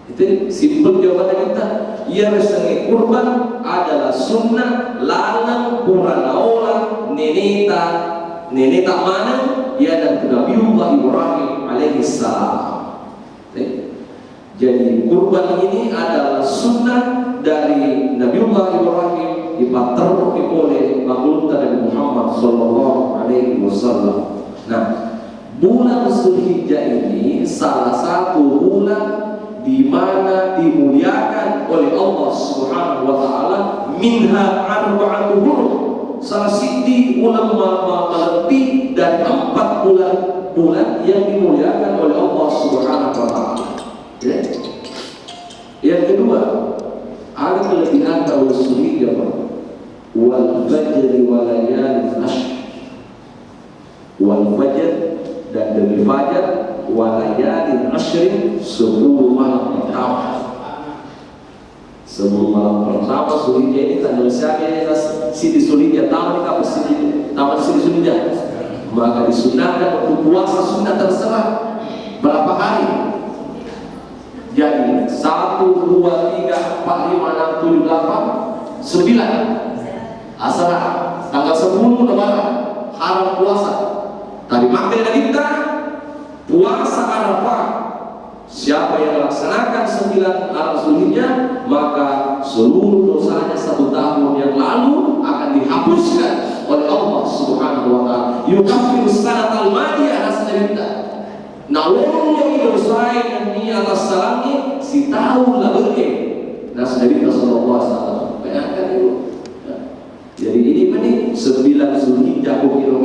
Itu simpel jawaban kita. Ia resengi kurban adalah sunnah lanang puranaola neneta mana ia dan Nabiullah Ibrahim alaihissalam. Jadi kurban ini adalah sunnah dari Nabiullah Ibrahim dipaterki oleh baginda Nabi Muhammad sallallahu alaihi wasallam. Nah, bulan Zulhijjah ini salah satu bulan di mana dimuliakan oleh Allah Subhanahu wa taala, minha arba'atu hurum. Salah siti ulama lebih dari 4 bulan yang dimuliakan oleh Allah Subhanahu wa taala. Ya. Yang kedua, ada kelebihan tahun Zulhijjah, wal fajri wa layalin ashr. Wal fajr dan demi fajar, wa layalin ashrin 10 malam pertama. 10 malam pertama Zulhijjah ini tanggal siapa ya? Siti Zulhijjah taman di kampus Siti Zulhijjah. maka disunahkan untuk puasa sunnah terserah berapa hari. Jadi 1, 2, 3, 4, 5, 6, 7, 8, 9 Asrah tanggal 10 Lebaran haram puasa. Tapi makna kita puasa Arafah, siapa yang laksanakan 9 Zulhijjah maka seluruh dosanya 1 tahun yang lalu akan dihapuskan oleh Allah Subhanahu wa taala. Yukaffiru sanatal madiyah asnabita. Nawon yang dosai dan ni atas salami si tahun lalu Nabi sallallahu alaihi wasallam. Bayangkan itu. Jadi ini mana 9 Zulhijjah kilo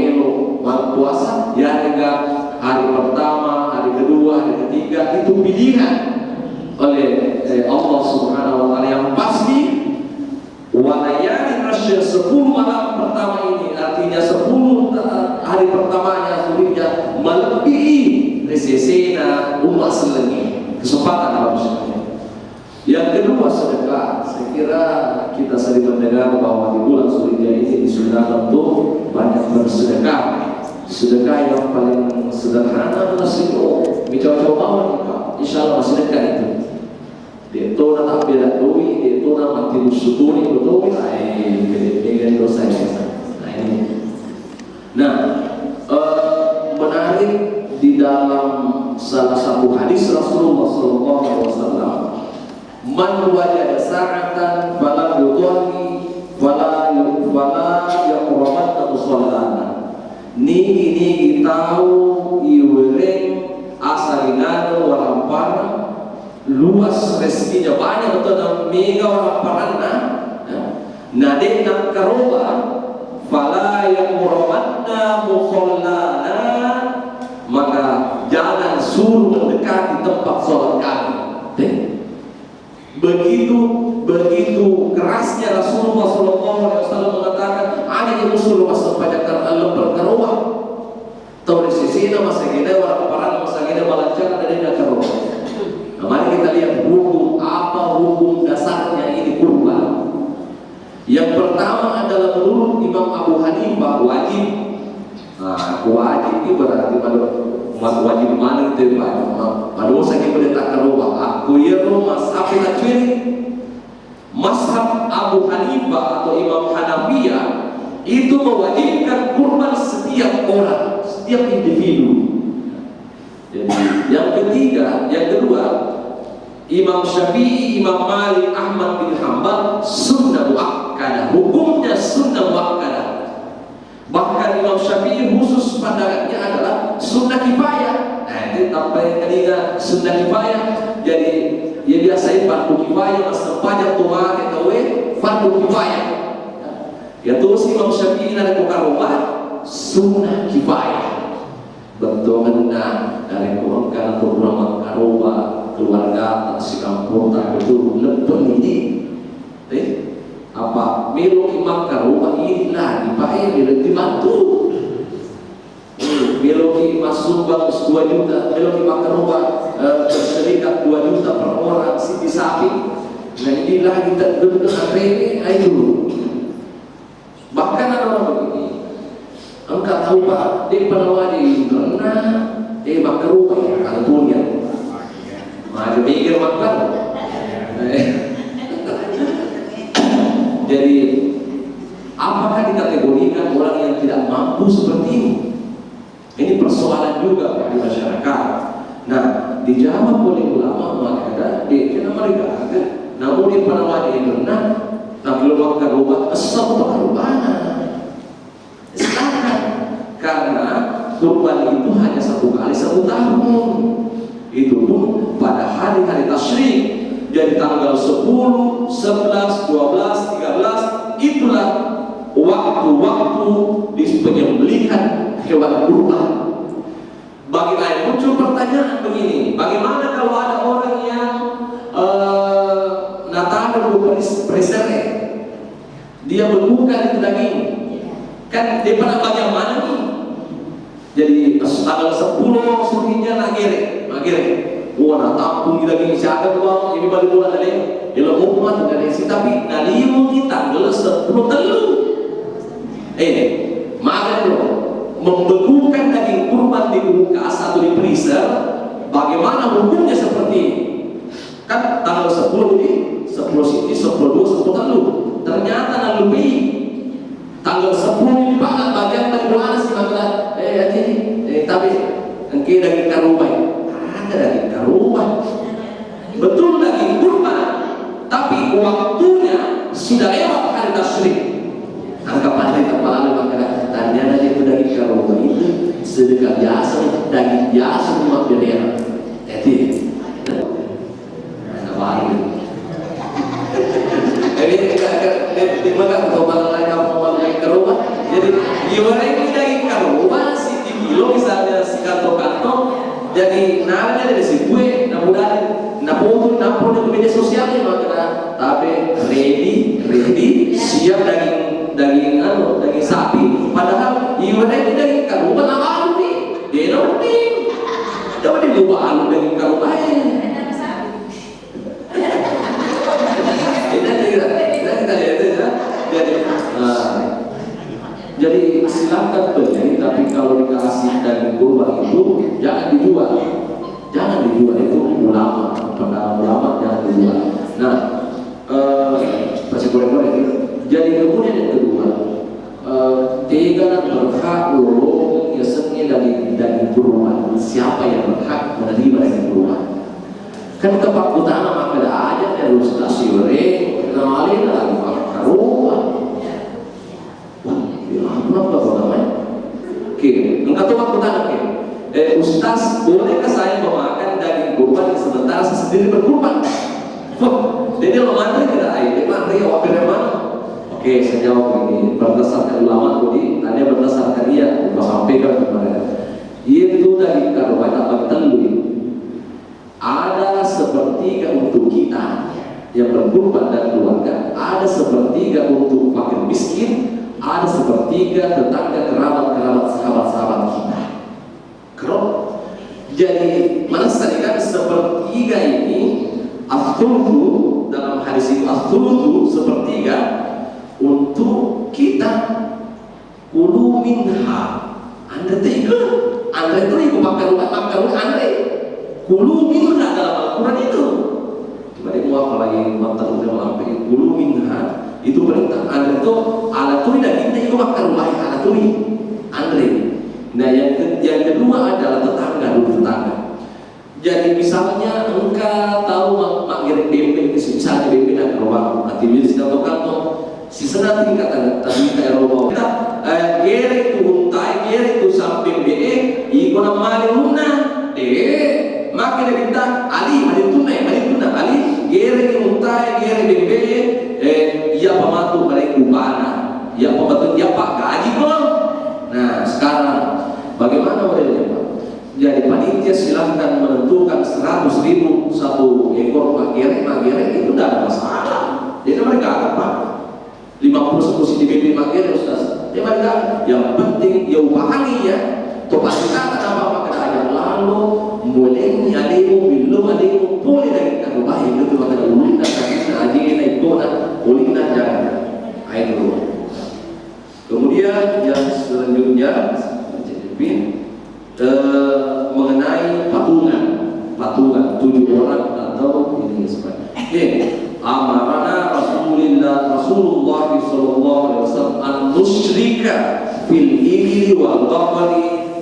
puasa ya hingga hari pertama, hari kedua, hari ketiga itu pilihan oleh Allah Subhanahu wa taala yang pasti. Walayani rasyid 10 malam pertama ini artinya 10 hari pertamanya Zulhijjah melebihi resesena umat selengi kesempatan harusnya. Yang kedua sedekah. Saya kira kita sering mendengar bahwa di bulan Zulhijjah ini disunahkan untuk banyak bersedekah. Sedekah yang paling sederhana adalah sedekah. Coba insya Allah sedekah itu. Dia tahu nak bela duit, dia tahu nak mati bersyukuri betul. Dengan dosa yang nah ini. Nah, menarik di dalam salah satu hadis Rasulullah SAW. Man wajada sa'atan fala yudhani fala yaqrabanna musallana. Niki tahu iwereng asalina warampara luas rezekinya banyak betul dan mega waramparanna. Nade nak karoba fala yaqrabanna musallana, maka jangan suruh mendekati tempat sholat kami. Begitu kerasnya Rasulullah SAW mengatakan ada yang musuh masuk pada lempar karuah. Tahu di sisi ini masa kita orang paran masa kita balancar dari karuah. Nah, mari kita lihat hukum dasarnya ini kurban. Yang pertama adalah menurut Imam Abu Hanifah wajib. Nah, wajib ini berarti wajib mana itu Pak? Pada saya boleh tak keruah. Aku ya rumah sampai tak curi. Mazhab Abu Hanifah atau Imam Hanafiyah itu mewajibkan kurban setiap orang, setiap individu. Jadi yang kedua, Imam Syafi'i, Imam Malik, Ahmad bin Hanbal sunnah muakkadah, hukumnya sunnah muakkadah. Bahkan Imam Syafi'i khusus pandangannya adalah sunnah kifayah. Nah, itu apa yang ketiga sunnah kifayah. Jadi ya biasanya fardu kifayah masa pajak tua kita fardu kifayah. Ya terus Imam Syafi'i ada kukaruba sunnah kifayah. Bentuk dari kurang atau kurang karuba keluarga si kampung tak betul lebih ini. Apa milo imam karuba inilah dipakai dibantu. Milo masuk sumbang 2 juta, milo imam karuba berserikat 2 juta per orang si sapi. Nah inilah kita duduk apa ini ayo. Bahkan ada orang begini, engkau tahu Pak, di penawari karena imam karuba kalau punya, mari mikir makan. Jadi apakah dikategorikan orang yang tidak mampu seperti ini? Ini persoalan juga di masyarakat. Nah, dijawab oleh ulama maka karena mereka ada, namun di penawar ini benar, tapi belum akan rubah asal perubahan. Silakan, karena kurban itu hanya 1 kali 1 tahun. Itu pun pada hari-hari tasyrik. Jadi tanggal 10, 11, 12, 13 itulah waktu-waktu di penyembelihan hewan kurban. Bagaimana muncul pertanyaan begini, bagaimana kalau ada orang yang Natal presere, dia berbuka itu daging, kan dia pada bagian mana nih? Jadi tanggal 10 Zulhijjah lagi. Wah, tampung lagi siapa tuh? Ini baru bulan tadi. Kalau umat dari si tapi nalimu kita gelas 10 telu. Makan loh, membeku di kulkas atau di freezer, bagaimana hukumnya seperti ini? Kan tanggal 10 ini, 10 sini, 10 dua, 10 lalu. Ternyata nak lebih tanggal 10 ini banget bagian dari bulan sih maka tapi engke daging karubah. Ada daging karubah. Betul daging kurban. Tapi waktunya sudah lewat hari tasyrik. Anggap hari kepala maka tanda itu daging karubah itu sedekah biasa, daging biasa cuma berdera. Jadi baru. Jadi maka kalau lain mau main ke rumah, jadi gimana ini daging ke rumah si kilo misalnya si kantong-kantong, jadi namanya dari si kue, napun di media sosialnya maka tapi ready siap daging sapi, padahal gimana ini daging ke rumah nama nih, dia nanti coba dibuat alu daging ke rumahnya. Jadi silakan beli, tapi kalau dikasih daging kurban itu jangan dijual itu ulama, pendapat ulama jangan dijual. Nah, masih boleh. Jadi kemudian yang kedua, tiga berhak lolong yasennya daging kurban. Siapa yang berhak menerima daging kurban? Kan tempat utama maka ada aja dari stasiun kenalin lagi karuan. Apa namanya? Oke, enggak tempat utama ke. Ustaz, bolehkah saya memakan daging kurban sementara saya sendiri berkurban? Jadi lo mana kita air, mana ya wakilnya mana? Oke, saya jawab begini. Berdasarkan ulama tadi, tanya berdasarkan dia, sampaikan kepada itu daging kurban apa telur? Ada sepertiga untuk kita yang berkurban dan keluarga, ada sepertiga untuk fakir miskin, ada sepertiga tetangga kerabat sahabat kita. Jadi mana tadi kan sepertiga ini as-thulutsu dalam hadis itu as-thulutsu sepertiga untuk kita kulu minha. Anda itu ikut makan Anda kulu minha dalam Al-Quran itu. Coba dia mau apa lagi mantan udah melampai kulu minha itu perintah Anda itu ala turi dan kita ikut makan rumah ala turi Andre. Nah yang kedua adalah tetangga. Jadi misalnya engkau tahu mak gerek BMP misalnya BMP dan rumah nanti bisa kantong si senang tingkatan tadi kayak rumah kita gerek tu untai gerek tu sampai BE ikut nama luna maka dia minta Ali gerek untai gerek BMP ia pematu mereka ubana ia pematu dia pak gaji belum. Nah sekarang bagaimana modelnya Pak? Jadi panitia silahkan menentukan 100.000 satu ekor magerek itu tidak ada masalah. Jadi mereka apa? 50 di BB magerek Ustaz. Dia mereka yang penting ya upahani ya. Coba kita apa maka ada lalu mulai alimu belum alimu boleh dari kan baik itu maka ulina kita aja naik kota ulina jangan air dulu. Kemudian yang selanjutnya mengenai patungan 7 orang atau ini seperti amarana Rasulullah sallallahu alaihi wasallam an nusyrika fil ibli wal baqari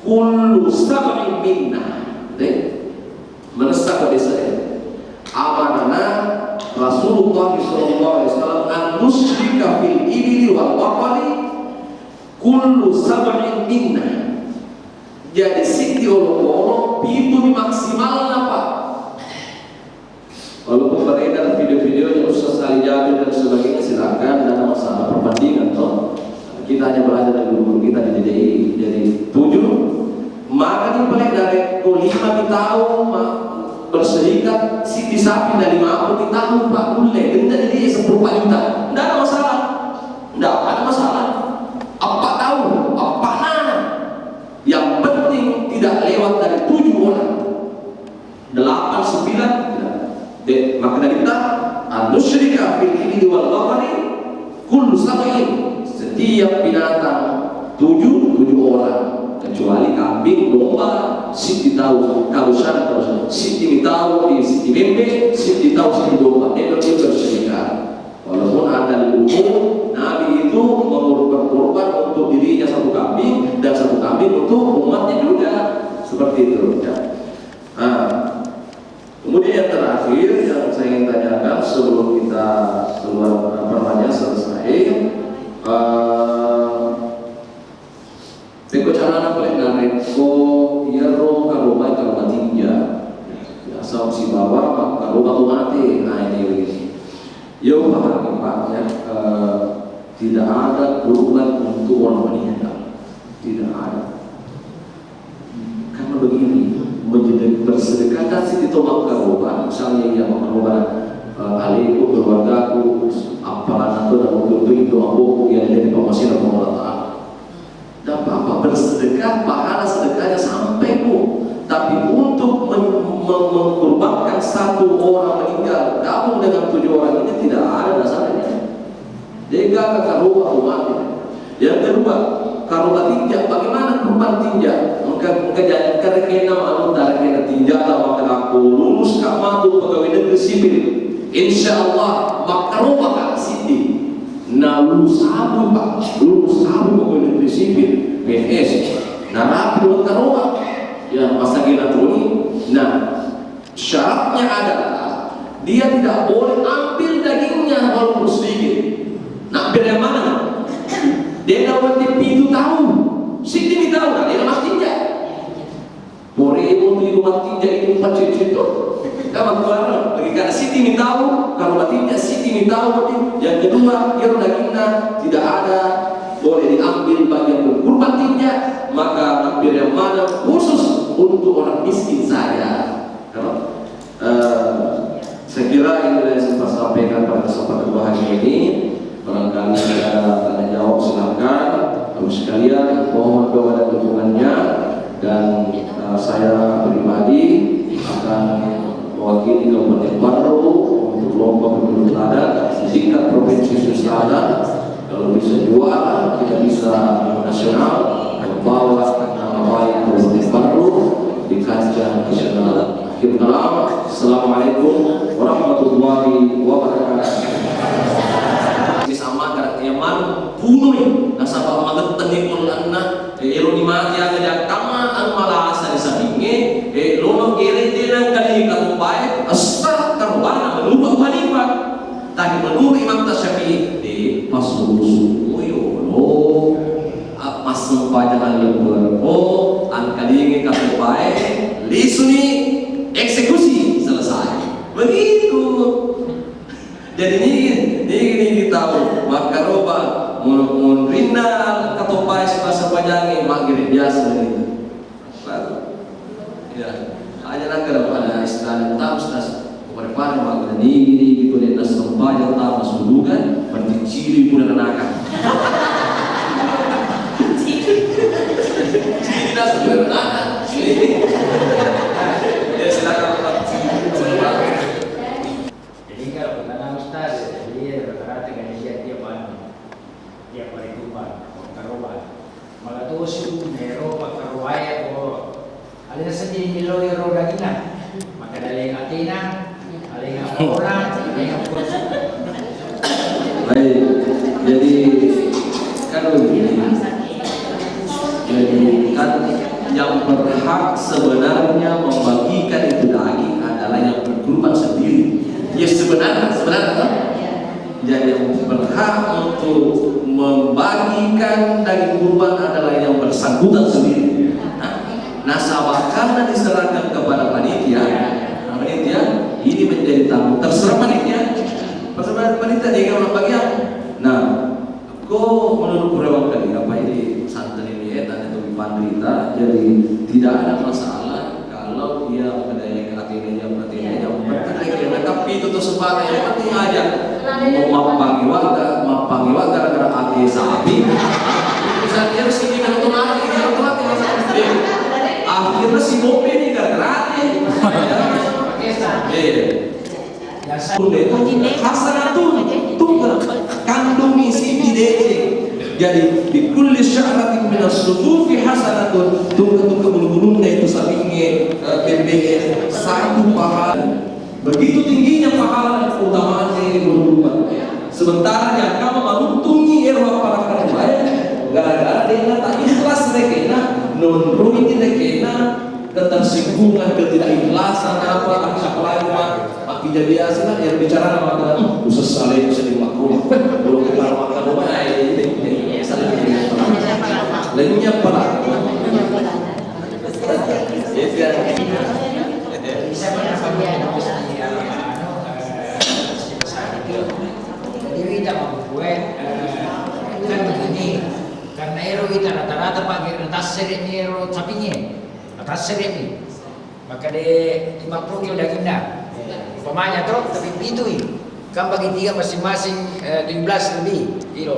kullu sab'in minna. Menesak desa amarana Rasulullah sallallahu alaihi wasallam an nusyrika fil ibli wal baqari kullu sab'in minna. Jadi siti olo itu maksimal apa? Walaupun beredar video-videonya Ustaz Ali Jabir dan sebagainya silakan, dan masalah perbandingan toh. Kita hanya belajar dari guru kita di DDI. Jadi 7 maka dimulai dari 5 di tahun berserikat siti sapi dari 50 di tahun Pak boleh denda jadi 10 juta. Tidak ada masalah. Tidak ada masalah. Apa tahun? Apa nana? Yang penting tidak lewat dari 7 orang 8, 9 maka dari kita an-nusyrika fil ibli wal baqari kullu sab'in setiap binatang 7 orang kecuali kambing, domba, siti tahu, kalau siti tahu, siti bembe, siti tahu, siti domba, itu dia bersedekah. Walaupun ada di umum, Nabi itu mengorbankan korban untuk dirinya satu kambing dan satu kambing untuk umatnya juga, seperti itu. Ya. Nah, kemudian yang terakhir yang saya ingin tanyakan sebelum kita keluar selesai, Peko-carana boleh nareko yero karoma tingja asal si bawah karoma tu mati. Nah ini begini. Yo paham Pak ya, tidak ada kurban untuk orang meninggal, tidak ada. Karena begini, menjadi bersedekah sih ditolak karoma, misalnya yang karoma aliku keluargaku apalan atau dan untuk itu aku yang jadi pemasukan pemerintahan. Dan Bapak bersedekah, pahala sedekahnya sampai Bu. Tapi untuk mengkorbankan satu orang meninggal, gabung dengan 7 orang ini tidak ada dasarnya. Dia gak karuba umatnya. Yang kedua, karuba tinja. Bagaimana kurban tinja? Maka kena antara kena tinja atau maka aku lulus kamatu pegawai negeri sipil. Insya Allah makaruba kak Siti. Nah lulus abu Pak, lulus abu pegawai negeri sipil PNS. Nah rapi makaruba. Ya masa gila tuni. Nah syaratnya adalah dia tidak boleh ambil dagingnya walaupun sedikit. Nah ambil yang mana? Dia dapat pintu tahu. Siti tahu kan? Dia mas tinja. Moremo di rumah tinja itu 4 itu. Kamu keluar bagi karena Siti tahu kalau batinja Siti tahu. Yang kedua dia dagingnya tidak ada boleh diambil bagian berkurban tinja, maka ambil yang mana khusus untuk orang miskin saja. Saya kira ini yang saya sampaikan pada kesempatan hari ini. Barangkali ada tanya jawab silakan. Terus sekalian mohon doa dan dukungannya, dan saya pribadi akan mewakili Kabupaten Barro untuk lomba pemilu teladan tingkat provinsi Selatan. Kalau bisa juara, kita bisa nasional, membawa nama baik Kabupaten Barro di kancah nasional. Akhir kalam, Assalamualaikum warahmatullahi wabarakatuh. Sama Yaman bunuh nasabah magetan ikon anna elo ni mati aga kama ang malasa sa bingi lono kiri tinang kali katumpai asar karwana melubah manifat tadi menurut Imam Tasyafi'i di pasulusu yolo pasang pajangan lembur an kali katumpai lisuni eksekusi selesai begitu. Jadi ini kita tahu maka roba mun rinal katopai sebasa pajangi maghrib biasa itu. Ya, aja nak pada istilah tamstas kepada para maghrib ini gitu dan sampai tahu sulugan berarti ciri pun anak. Ciri dah sebenarnya. Ya silakan. Malatusin, mero, pagkaruaya ko. Alin sa dinilo yung rodagina. Magkadaling atina, aling ang orang, aling ang kurso. Baik, jadi kan begini. Jadi kan yang berhak sebenarnya membagikan itu daging adalah yang berkurban sendiri. Ya sebenarnya kan? Jadi yang berhak untuk membagikan daging kurban adalah yang bersangkutan sendiri. Nasabah karena diserahkan kepada panitia, ini menjadi tanggung terserah panitia. Persembahan panitia dia orang bagian. Nah, kok menurut beberapa kali apa ini santan ini dan itu pandrita, jadi tidak ada masalah kalau dia mengenai hatinya yang penting tapi itu tersebut yang penting aja mau panggil warga gara-gara hati sapi bisa dia sini kan otomatis akhirnya si mobil ini gara-gara hasanatun tunggal kandungi si bidete Jadi di kulli sya'ratin minas sufufi hasanatun, tunggu bulu-bulunya itu sampingnya PBE satu pahala. Begitu tingginya pahala dan keutamaannya ini bulu-bulu. Sementara yang kamu menuntungi erwa para kerajaan gara-gara dia tak ikhlas rekena non ruin rekena ketersinggungan, ketidakikhlasan apa akhlak akidah biasa lah yang bicara nama khusus saleh sedih makruh belum kenal makan rumah ini lainnya apa jadi kita membuat kan begini, karena ero kita rata-rata pakai atas seret ero sapinya atas seret ini, maka di 50 kilo dagingnya umpamanya tuh tapi itu kan bagi tiga masing-masing 17 lebih kilo.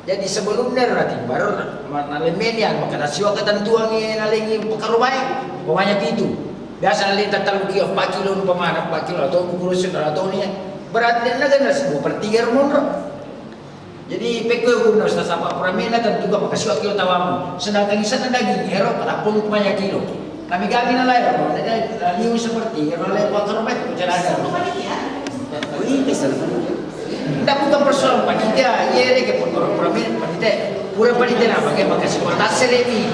Jadi sebelumnya berarti baru nalemenian maka nasiwa ketentuan ini nalengi pekarubai umpamanya itu biasa naleng tatalu kilo 4 kilo umpamanya 4 kilo atau kurusin atau ini berarti naga nasi 2/3 mundur. Jadi peko guna ustaz apa pramena dan juga makasih kilo tawamu. Sedangkan isana daging ero 40 banyak kilo. Kami gagi na lain, ada liu seperti ero lain kotor banget bicara ada. Tidak bukan persoalan panitia, iya deh ke pramena panitia. Pura panitia nama ke makasih kotas seremi.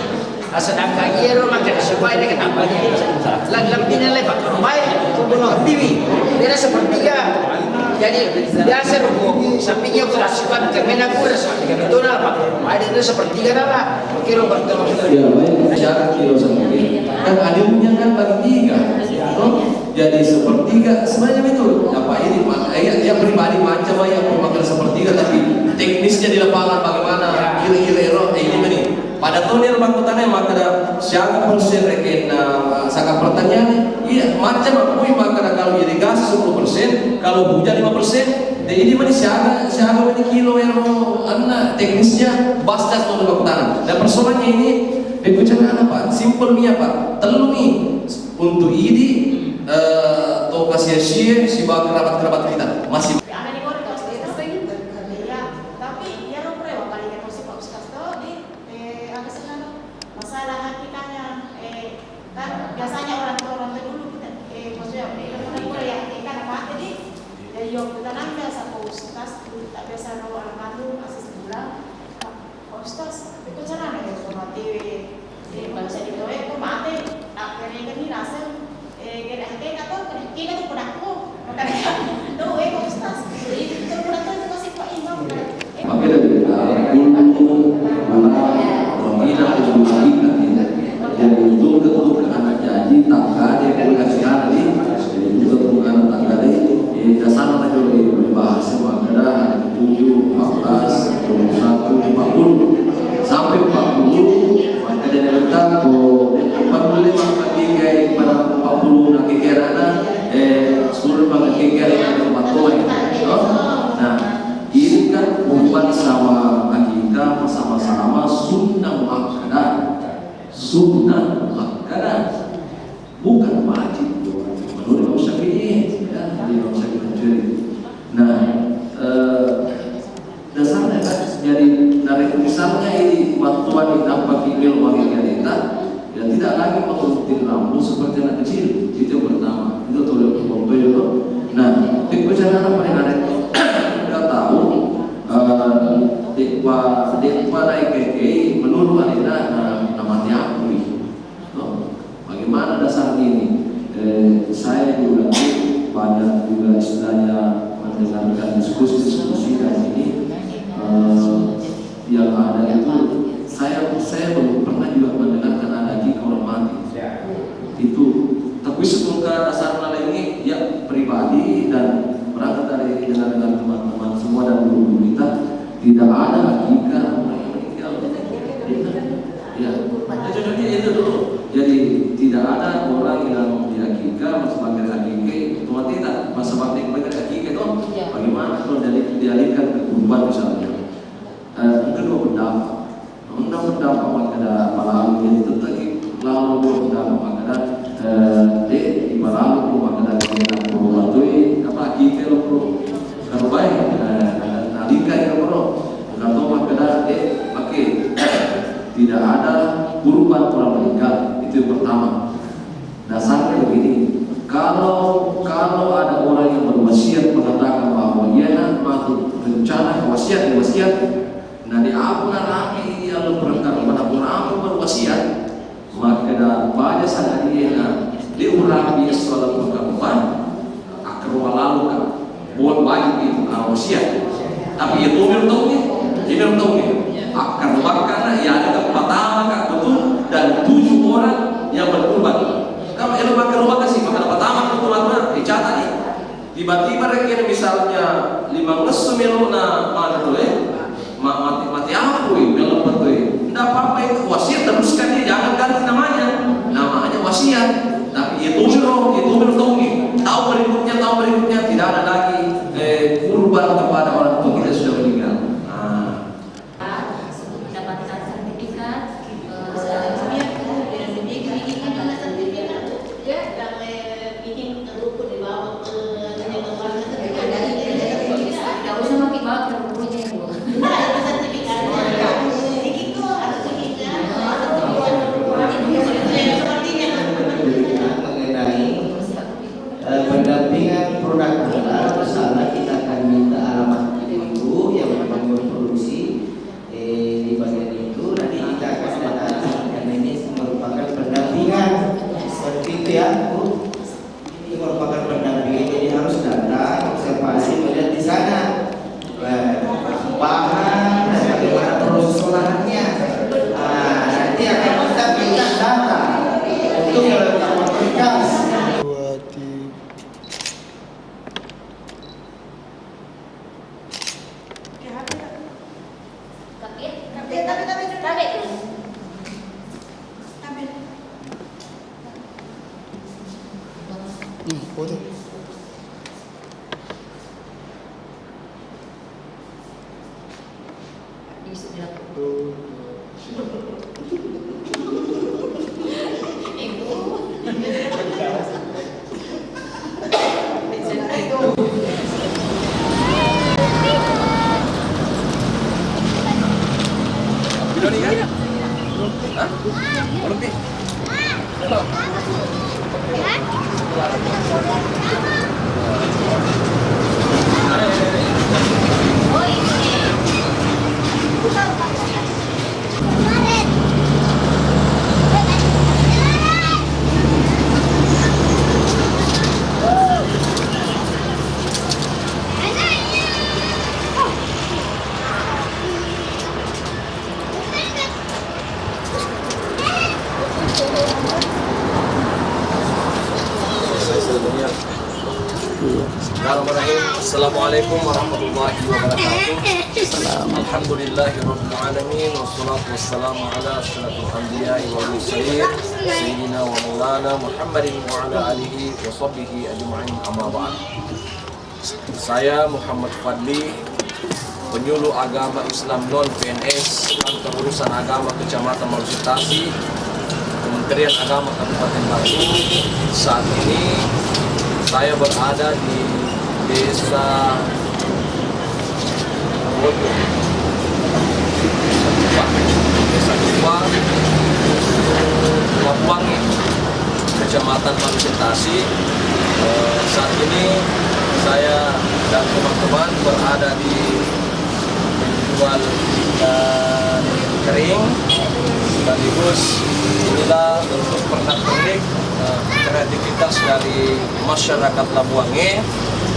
Sedangkan ero makan sesuai dengan tambahnya. Lebih nilai kotor baik, kumpul bibi. Dia sepertiga. Jadi biasa ruko sampingnya kerasukan kemena kuras dengan itu apa? Ada itu sepertiga lah. Kilo bertemu. Ya baik, syarat kilo sendiri. Kan adilnya kan bagi 3. Jadi sepertiga sebenarnya itu apa ini? Ya pribadi macam yang memakan sepertiga tapi teknisnya di lapangan bagaimana? Kira-kira ini nih. Pada tahun ini bakutannya maka siapa persen rekena saka pertanyaan iya macam apa maka kalau irigasi 10% kalau hujan 5% jadi ini mana siapa ini kilo yang anak teknisnya basdas untuk bakutanan dan persoalannya ini bagaimana Pak simple nih Pak telur nih untuk ini atau kasih si kerabat-kerabat kita masih biasanya orang dulu maksudnya yo kita nanya sama ustaz tak biasa orang kandung asis bulan ustaz itu cara nih sama TV bangsa di doa itu mati tak kira ini rasa kira atau kira itu pernahku makanya doa ustaz itu pernah tuh masih kok imam makanya jadi untuk anak janji tak ada yang kasih hari untuk anak tak ada dasar anak jadi bahasa makna 7, 14, 21, 40 sampai 40 maka dia minta ko 45 kaki kayak pada 40 nak kekirana suruh bang kekirana tempat toy nah ini kan bukan sama akikah sama-sama sunnah muakkadah sunnah muakkadah bukan wajib menurut Imam Syafi'i ya Imam Syafi'i. Nah dasarnya kan jadi dari misalnya ini waktuan ini nampak ilmu bagi kita ya tidak lagi mengurutin rambut seperti anak kecil itu yang pertama itu tuh contoh itu. Nah bicara apa yang ada kita tahu dekwa naik keke menurut Alina namanya aku bagaimana dasar ini saya juga banyak juga istilahnya mendengarkan diskusi dan ini yang ada itu saya belum pernah juga mendengarkan ada jika orang mati itu tapi sebelum ke dasar ini ya pribadi dan berangkat dari dengan teman-teman semua dan guru kita tidak ada jika orang yang meninggal ya contohnya itu dulu jadi tidak ada orang yang diakikah sebagai akikah cuma tidak masa bakti sebagai akikah itu bagaimana kalau dialihkan ke kurban misalnya kedua berdampak maka ada malam ini tetapi lalu berdampak maka ada di malam maka ada kurban itu apa akikah lo kalau baik alihkan ya bro atau maka ada kurban orang meninggal. Itu yang pertama. Dasarnya begini, kalau ada orang yang berwasiat mengatakan bahwa ia nak mati rencana wasiat, nah di apa rame yang berangkat menabung apa berwasiat, maka dah banyak sangat dia diulang dia soal perkabuan akan rumah lalu kan buat wajib itu wasiat. Tapi itu belum tahu akan makan ya ada pertama kan betul dan 7 orang yang berkurban. Kalau elok makan rumah kasih makan pertama kebetulan dicatat nih. Tiba-tiba rekan misalnya 15 semelu na mana tuh mati aku belum betul. Tidak apa-apa itu wasiat teruskan dia jangan ganti namanya wasiat. Tapi itu belum tahu berikutnya tidak ada lagi kurban kepada orang tua kita sudah meninggal. Mendapatkan sertifikat pendampingan produk halal bersama kita akan minta alamat ibu yang memang berproduksi di bagian itu. Nanti kita akan datang karena ini merupakan pendampingan seperti itu ya Bu. Ini merupakan pendampingan, jadi harus datang observasi melihat di sana bahan dan bagaimana proses olahannya. Nanti akan kita minta data untuk melakukan berkas. Assalamualaikum warahmatullahi wabarakatuh. Alhamdulillahirabbil alamin wassalatu wassalamu ala asyrafil anbiya'i wal mursalin sayyidina wa maulana Muhammadin wa ala alihi wa sahbihi ajma'in amma ba'd. Saya Muhammad Fadli, penyuluh agama Islam non PNS Kantor Urusan Agama Kecamatan Malusitasi, Kementerian Agama Kabupaten Batu. Saat ini saya berada di Desa Dupa, Labuangi, Kecamatan Malusitasi. Saat ini saya dan teman-teman berada di penjual ikan kering, sekaligus inilah untuk pernak-pernik kreativitas dari masyarakat Labuangi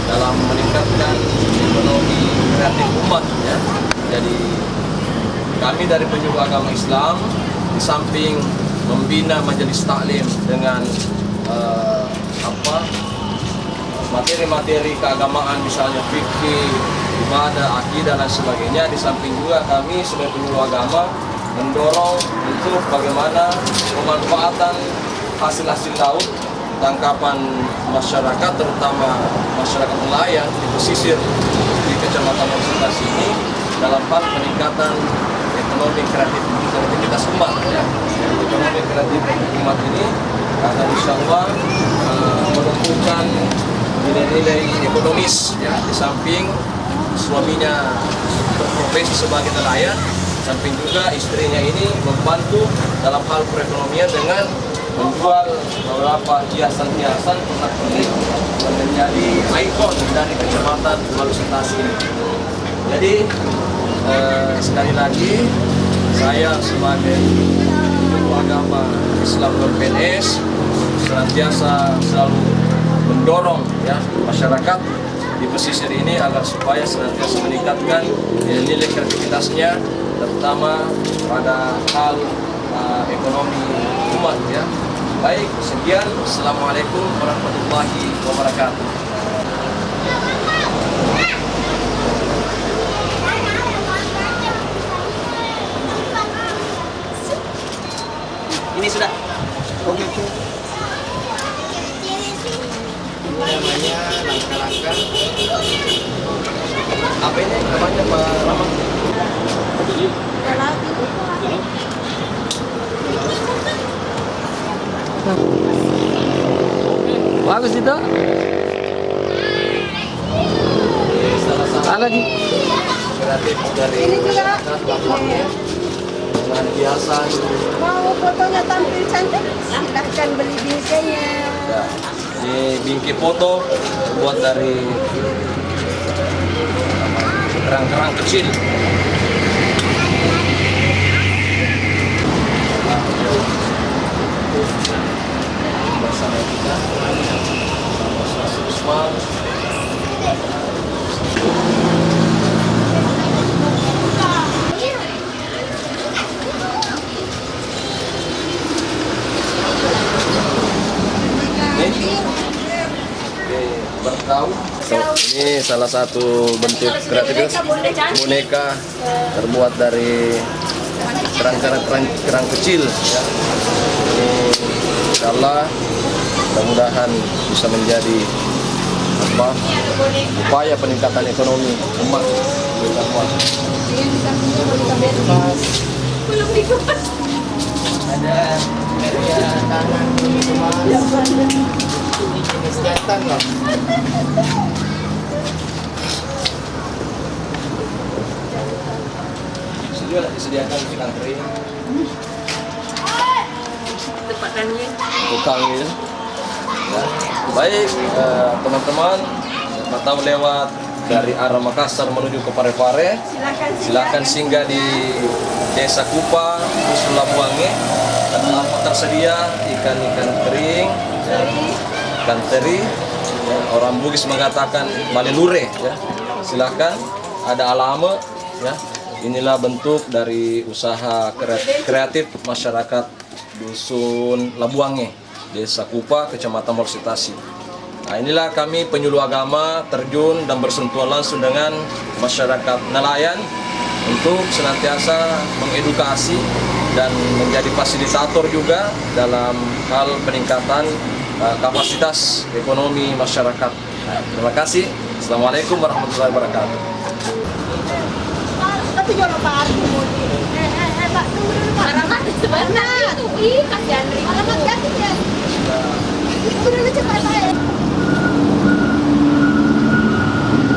dalam meningkatkan ekonomi kreatif umat ya. Jadi kami dari penyuluh agama Islam di samping membina majelis taklim dengan materi-materi keagamaan misalnya fikih, ibadah, akidah dan sebagainya, di samping juga kami sebagai penyuluh agama mendorong untuk bagaimana pemanfaatan hasil-hasil laut tangkapan masyarakat, terutama masyarakat nelayan di pesisir di Kecamatan Malusitasi ini dalam hal peningkatan ekonomi kreativitas umat ya. Ekonomi kreatif umat ini akan insya Allah menumbuhkan nilai-nilai ekonomis ya, di samping suaminya berprofesi sebagai nelayan, samping juga istrinya ini membantu dalam hal perekonomian dengan menjual beberapa hiasan-hiasan pernak-pernik yang menjadi ikon dari Kecamatan Malusetasi ini. Jadi sekali lagi saya sebagai guru agama Islam non-PNS senantiasa selalu mendorong ya masyarakat di pesisir ini agar supaya senantiasa meningkatkan nilai kreativitasnya, terutama pada hal ekonomi umat ya. Baik, sekian. Assalamualaikum warahmatullahi wabarakatuh. Ini sudah. Oke. Namanya langka-langka. Apa ini namanya Pak Rama? Bagus itu. Salah satu lagi kreatif dari dengan hiasan. Mau fotonya tampil cantik? Silahkan beli bingkainya. Ya, ini bingkai foto buat dari kerang-kerang kecil. Bersama kita, Mas Usman. Bertahu. Ini salah satu bentuk kreativitas boneka terbuat dari kerang kecil ya. Ini insyaallah mudah-mudahan bisa menjadi upaya peningkatan ekonomi umat di Papua. Ada karya tangan ini jenis jantan loh. Sudah disediakan ikan kering. Tukang ini. Ya. Baik teman-teman, siapa tahu lewat dari arah Makassar menuju ke Parepare, silakan singgah di Desa Kupa, Dusun Labuange. Terdapat tersedia ikan-ikan kering, ya, ikan teri. Ya, orang Bugis mengatakan malelure. Ya. Silakan, ada alame. Ya. Inilah bentuk dari usaha kreatif masyarakat Dusun Labuange, Desa Kupa, Kecamatan Malusetasi. Nah, inilah kami penyuluh agama terjun dan bersentuhan langsung dengan masyarakat nelayan untuk senantiasa mengedukasi dan menjadi fasilitator juga dalam hal peningkatan kapasitas ekonomi masyarakat. Nah, terima kasih. Assalamualaikum warahmatullahi wabarakatuh. Tapi jangan Pak Ardi Pak, tunggu dulu Pak. Alamat sebentar. Ih, kasihan Ri. Alamat ganti ya. Tunggu dulu cepat Pak.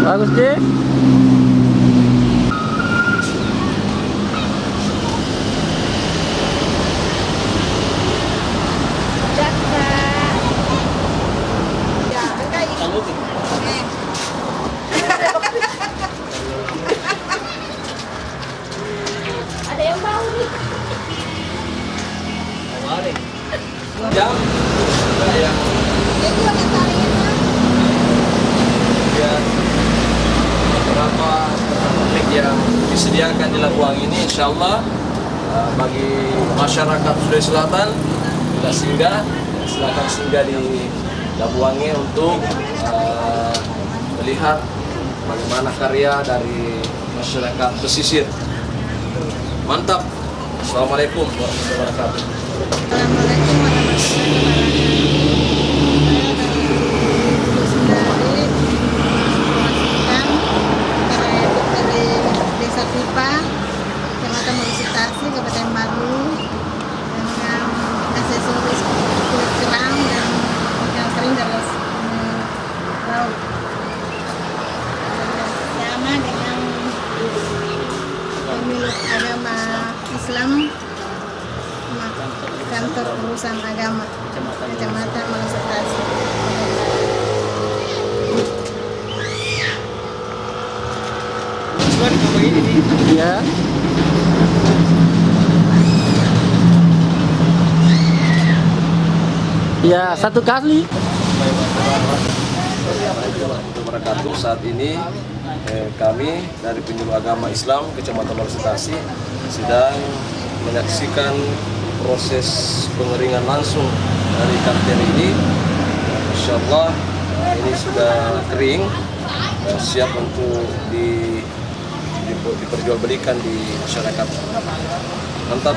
Bagus, Cik. Ada yang bau nih. Jam yang beberapa teknik yang disediakan di Labuang ini, insya Allah bagi masyarakat Sulawesi Selatan bila singgah, silakan singgah di Labuange untuk melihat bagaimana karya dari masyarakat pesisir. Mantap. Assalamualaikum warahmatullahi wabarakatuh. Desa Kupa, Kecamatan Malusetasi, Kabupaten Malu, dengan aksesoris kulit kerang dan ikan kering dari laut. Sama dengan pemilik agama Kantor Urusan Agama Kecamatan Malasatasi. Ya. Ya, satu kali. Wabarakatuh. Saat ini kami dari Penyuluh Agama Islam Kecamatan Malasatasi sedang menyaksikan proses pengeringan langsung dari kapten ini. Insya Allah ini sudah kering, siap untuk diperjualbelikan di masyarakat. Mantap.